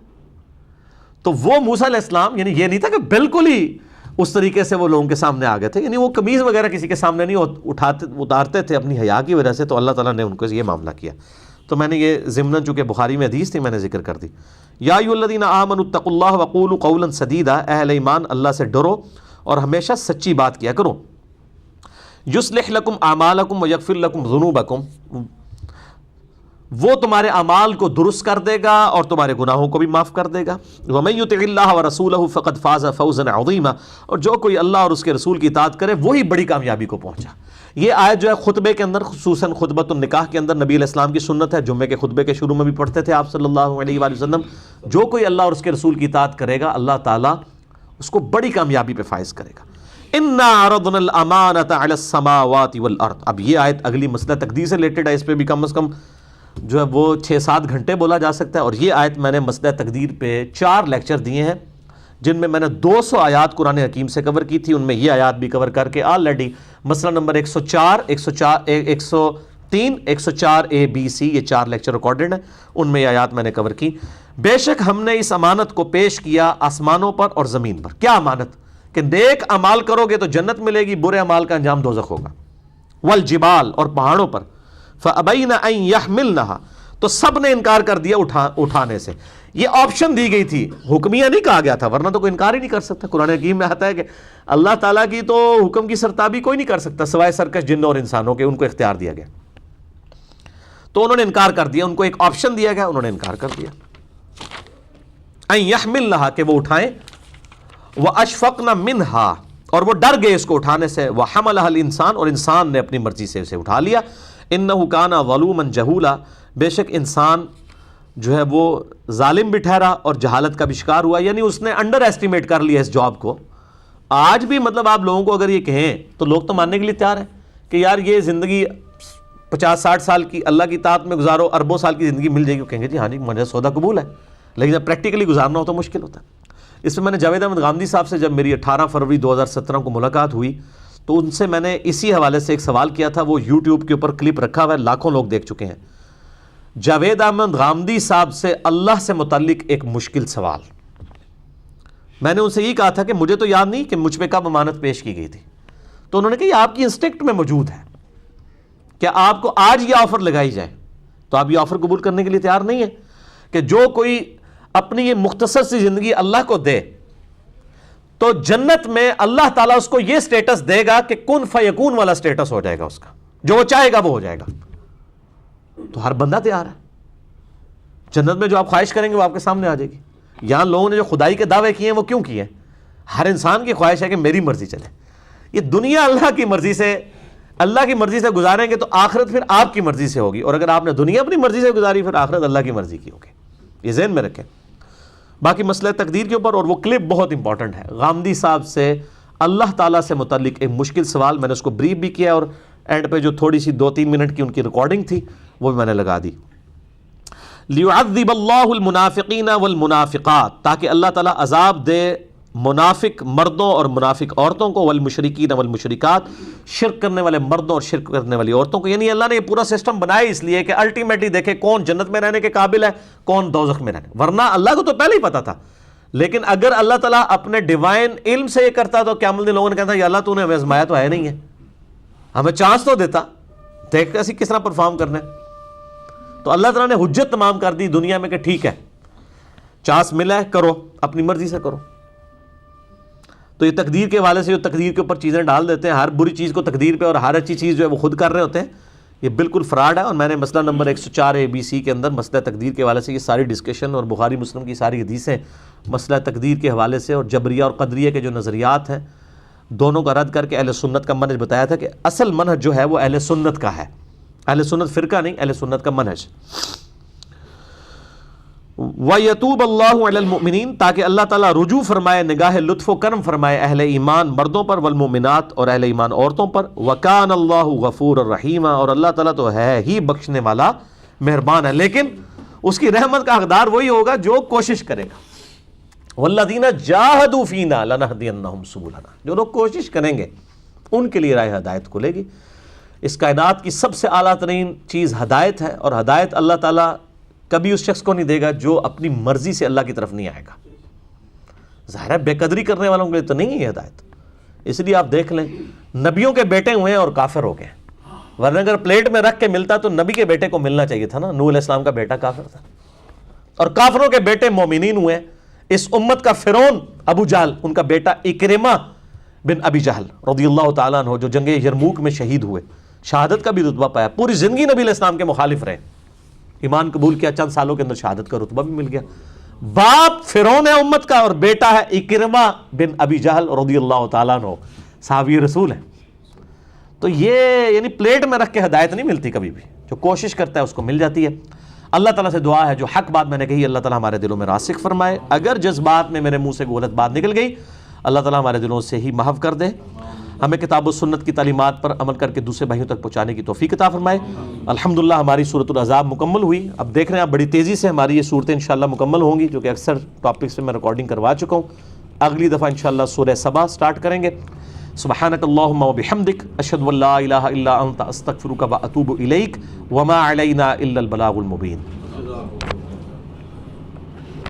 تو وہ موسیٰ علیہ السلام یعنی یہ نہیں تھا کہ بالکل ہی اس طریقے سے وہ لوگوں کے سامنے آ گئے تھے، یعنی وہ قمیض وغیرہ کسی کے سامنے نہیں اتارتے تھے اپنی حیا کی وجہ سے، تو اللہ تعالیٰ نے ان کو یہ معاملہ کیا۔ تو میں نے یہ ضمناً چونکہ بخاری میں حدیث تھی میں نے ذکر کر دی۔ یا ایھا الذین آمنوا اتقوا اللہ وقولوا قولا سدیدا، اہل ایمان اللہ سے ڈرو اور ہمیشہ سچی بات کیا کرو۔ یصلح لکم اعمالکم ویغفر لکم ذنوبکم، وہ تمہارے اعمال کو درست کر دے گا اور تمہارے گناہوں کو بھی معاف کر دے گا۔ ومن یطع اللہ ورسولہ فقد فاز فوزا عظیما، اور جو کوئی اللہ اور اس کے رسول کی اطاعت کرے وہی بڑی کامیابی کو پہنچا۔ یہ آیت جو ہے خطبے کے اندر، خصوصاً خطبۃ النکاح کے اندر نبی علیہ السلام کی سنت ہے، جمعے کے خطبے کے شروع میں بھی پڑھتے تھے آپ صلی اللہ علیہ وآلہ وسلم، جو کوئی اللہ اور اس کے رسول کی اطاعت کرے گا اللہ تعالیٰ اس کو بڑی کامیابی پہ فائز کرے گا۔ انا عرضنا الامانۃ علی السماوات والارض، اب یہ آیت اگلی مسئلہ تقدیر سے ریلیٹڈ ہے، اس پہ بھی کم از کم جو ہے وہ 6-7 گھنٹے بولا جا سکتا ہے، اور یہ آیت میں نے مسئلہ تقدیر پہ 4 لیکچر دیے ہیں جن میں نے 200 آیات قرآن حکیم سے کور کی تھی، ان میں یہ آیات بھی کور کر کے آلریڈی مسئلہ نمبر 104 103 104 A B C یہ 4 لیکچر ریکارڈڈ ہیں، ان میں یہ آیات میں نے کور کی۔ بے شک ہم نے اس امانت کو پیش کیا آسمانوں پر اور زمین پر۔ کیا امانت؟ کہ نیک اعمال کرو گے تو جنت ملے گی، برے اعمال کا انجام دوزخ ہوگا۔ والجبال، اور پہاڑوں پر، فابین ان یحملنھا، تو سب نے انکار کر دیا اٹھانے سے۔ یہ آپشن دی گئی تھی، حکمیہ نہیں کہا گیا تھا، ورنہ تو کوئی انکار ہی نہیں کر سکتا۔ قرآن حکیم میں آتا ہے کہ اللہ تعالیٰ کی تو حکم کی سرتابی کوئی نہیں کر سکتا سوائے سرکش جنوں اور انسانوں کے، ان کو اختیار دیا گیا۔ تو انہوں نے انکار کر دیا، ان کو ایک آپشن دیا گیا، انہوں نے انکار کر دیا۔ ان یحملنھا، کہ وہ اٹھائیں، واشفقن منھا، اور وہ ڈر گئے اس کو اٹھانے سے، وحملھا الانسان، اور انسان نے اپنی مرضی سے اسے اٹھا لیا۔ انہ کان ظلوما جہولا، بے شک انسان جو ہے وہ ظالم بھی ٹھہرا اور جہالت کا بھی شکار ہوا، یعنی اس نے انڈر ایسٹیمیٹ کر لیا اس جاب کو۔ آج بھی مطلب آپ لوگوں کو اگر یہ کہیں تو لوگ تو ماننے کے لیے تیار ہیں کہ یار یہ زندگی 50-60 سال کی اللہ کی اطاعت میں گزارو، اربوں سال کی زندگی مل جائے گی، وہ کہیں گے جی ہاں جی مجھے سودا قبول ہے، لیکن جب پریکٹیکلی گزارنا ہو تو مشکل ہوتا ہے۔ اس میں نے جاوید احمد غامدی صاحب سے جب میری 18 فروری 2017 کو ملاقات ہوئی تو ان سے میں نے اسی حوالے سے ایک سوال کیا تھا، وہ یوٹیوب کے اوپر کلپ رکھا ہوا ہے، لاکھوں لوگ دیکھ چکے ہیں۔ جاوید احمد غامدی صاحب سے اللہ سے متعلق ایک مشکل سوال، میں نے ان سے یہ کہا تھا کہ مجھے تو یاد نہیں کہ مجھ پہ کب امانت پیش کی گئی تھی، تو انہوں نے کہا یہ آپ کی انسٹنکٹ میں موجود ہے، کیا آپ کو آج یہ آفر لگائی جائے تو آپ یہ آفر قبول کرنے کے لیے تیار نہیں ہے کہ جو کوئی اپنی یہ مختصر سی زندگی اللہ کو دے تو جنت میں اللہ تعالیٰ اس کو یہ سٹیٹس دے گا کہ کن فیکون والا سٹیٹس ہو جائے گا، اس کا جو وہ چاہے گا وہ ہو جائے گا۔ تو ہر بندہ تیار ہے، جنت میں جو آپ خواہش کریں گے وہ آپ کے سامنے آ جائے گی۔ یہاں لوگوں نے جو خدائی کے دعوے کیے ہیں وہ کیوں کیے ہیں؟ ہر انسان کی خواہش ہے کہ میری مرضی چلے. یہ دنیا اللہ کی مرضی سے گزاریں گے تو آخرت پھر آپ کی مرضی سے ہوگی, اور اگر آپ نے دنیا اپنی مرضی سے گزاری پھر آخرت اللہ کی مرضی کی ہوگی. یہ ذہن میں رکھیں. باقی مسئلہ تقدیر کے اوپر, اور وہ کلپ بہت امپورٹنٹ ہے, غامدی صاحب سے اللہ تعالیٰ سے متعلق ایک مشکل سوال, میں نے اس کو بریف بھی کیا, اور اینڈ پہ جو تھوڑی سی 2-3 منٹ کی ان کی ریکارڈنگ تھی وہ بھی میں نے لگا دی. لِيُعَذِّبَ اللَّهُ الْمُنَافِقِينَ وَالْمُنَافِقَاتِ, تاکہ اللہ تعالیٰ عذاب دے منافق مردوں اور منافق عورتوں کو, والمشرکین والمشرکات, شرک کرنے والے مردوں اور شرک کرنے والی عورتوں کو. یعنی اللہ نے یہ پورا سسٹم بنایا اس لیے کہ الٹیمیٹلی دیکھے کون جنت میں رہنے کے قابل ہے, کون دوزخ میں رہنے. ورنہ اللہ کو تو پہلے ہی پتا تھا, لیکن اگر اللہ تعالیٰ اپنے ڈیوائن علم سے یہ کرتا تو قیامت میں لوگوں نے کہتا یا اللہ تو نے ہمیں آزمایا تو ہے نہیں ہے, ہمیں چانس تو دیتا, دیکھ اسی کس طرح پرفارم کرنے. تو اللہ تعالیٰ نے حجت تمام کر دی دنیا میں کہ ٹھیک ہے چانس ملا ہے, کرو اپنی مرضی سے کرو. تو یہ تقدیر کے حوالے سے جو تقدیر کے اوپر چیزیں ڈال دیتے ہیں, ہر بری چیز کو تقدیر پہ, اور ہر اچھی چیز جو ہے وہ خود کر رہے ہوتے ہیں, یہ بالکل فراڈ ہے. اور میں نے مسئلہ نمبر 104 ABC کے اندر مسئلہ تقدیر کے حوالے سے یہ ساری ڈسکشن, اور بخاری مسلم کی ساری حدیثیں مسئلہ تقدیر کے حوالے سے, اور جبریہ اور قدریہ کے جو نظریات ہیں دونوں کا رد کر کے اہل سنت کا منہج بتایا تھا کہ اصل منہج جو ہے وہ اہل سنت کا ہے, اہل سنت فرقہ نہیں, اہل سنت کا منہج. وَيَتُوبَ اللَّهُ عَلَى الْمُؤْمِنِينَ, تاکہ اللہ تعالیٰ رجوع فرمائے, نگاہ لطف و کرم فرمائے اہل ایمان مردوں پر, والمؤمنات, اور اہل ایمان عورتوں پر. وَكَانَ اللَّهُ غَفُورًا رَحِيمًا, اور اللہ تعالیٰ تو ہے ہی بخشنے والا مہربان ہے, لیکن اس کی رحمت کا حقدار وہی ہوگا جو کوشش کرے گا. وَالَّذِينَ جَاهَدُوا فِينَا لَنَهْدِيَنَّهُمْ سُبُلَنَا, جو لوگ کوشش کریں گے ان کے لیے راہ ہدایت کھلے گی. اس کائنات کی سب سے اعلیٰ ترین چیز ہدایت ہے, اور ہدایت اللہ تعالیٰ کبھی اس شخص کو نہیں دے گا جو اپنی مرضی سے اللہ کی طرف نہیں آئے گا. ظاہر ہے بے قدری کرنے والوں کے لیے تو نہیں ہے یہ ہدایت. اس لیے آپ دیکھ لیں نبیوں کے بیٹے ہوئے ہیں اور کافر ہو گئے, ورنہ اگر پلیٹ میں رکھ کے ملتا تو نبی کے بیٹے کو ملنا چاہیے تھا نا. نوح علیہ السلام کا بیٹا کافر تھا, اور کافروں کے بیٹے مومنین ہوئے. اس امت کا فرعون ابو جہل, ان کا بیٹا اکرمہ بن ابی جہل رضی اللہ تعالیٰ عنہ, جو جنگ یرموک میں شہید ہوئے, شہادت کا بھی رتبہ پایا, پوری زندگی نبی علیہ السلام کے مخالف رہے, ایمان قبول کیا, چند سالوں کے اندر شہادت کا رتبہ بھی مل گیا. باپ فرعون ہے امت کا, اور بیٹا ہے اکرمہ بن ابی جہل رضی اللہ تعالیٰ عنہ, صحابی رسول ہیں. تو یہ یعنی پلیٹ میں رکھ کے ہدایت نہیں ملتی کبھی بھی, جو کوشش کرتا ہے اس کو مل جاتی ہے. اللہ تعالیٰ سے دعا ہے جو حق بات میں نے کہی اللہ تعالیٰ ہمارے دلوں میں راسخ فرمائے, اگر جذبات میں میرے منہ سے غلط بات نکل گئی اللہ تعالیٰ ہمارے دلوں سے ہی محو کر دے, ہمیں کتاب و سنت کی تعلیمات پر عمل کر کے دوسرے بھائیوں تک پہنچانے کی توفیق عطا فرمائے. الحمدللہ ہماری سورۃ الاحزاب مکمل ہوئی. اب دیکھ رہے ہیں آپ بڑی تیزی سے ہماری یہ صورتیں انشاءاللہ مکمل ہوں گی, جو کہ اکثر ٹاپکس پہ میں ریکارڈنگ کروا چکا ہوں. اگلی دفعہ انشاءاللہ سورہ سبا سٹارٹ کریں گے. سبحانک اللہم و بحمدک, اشہد ان لا الہ الا انت, استغفرک و اتوب الیک, وما علینا الا البلاغ المبین.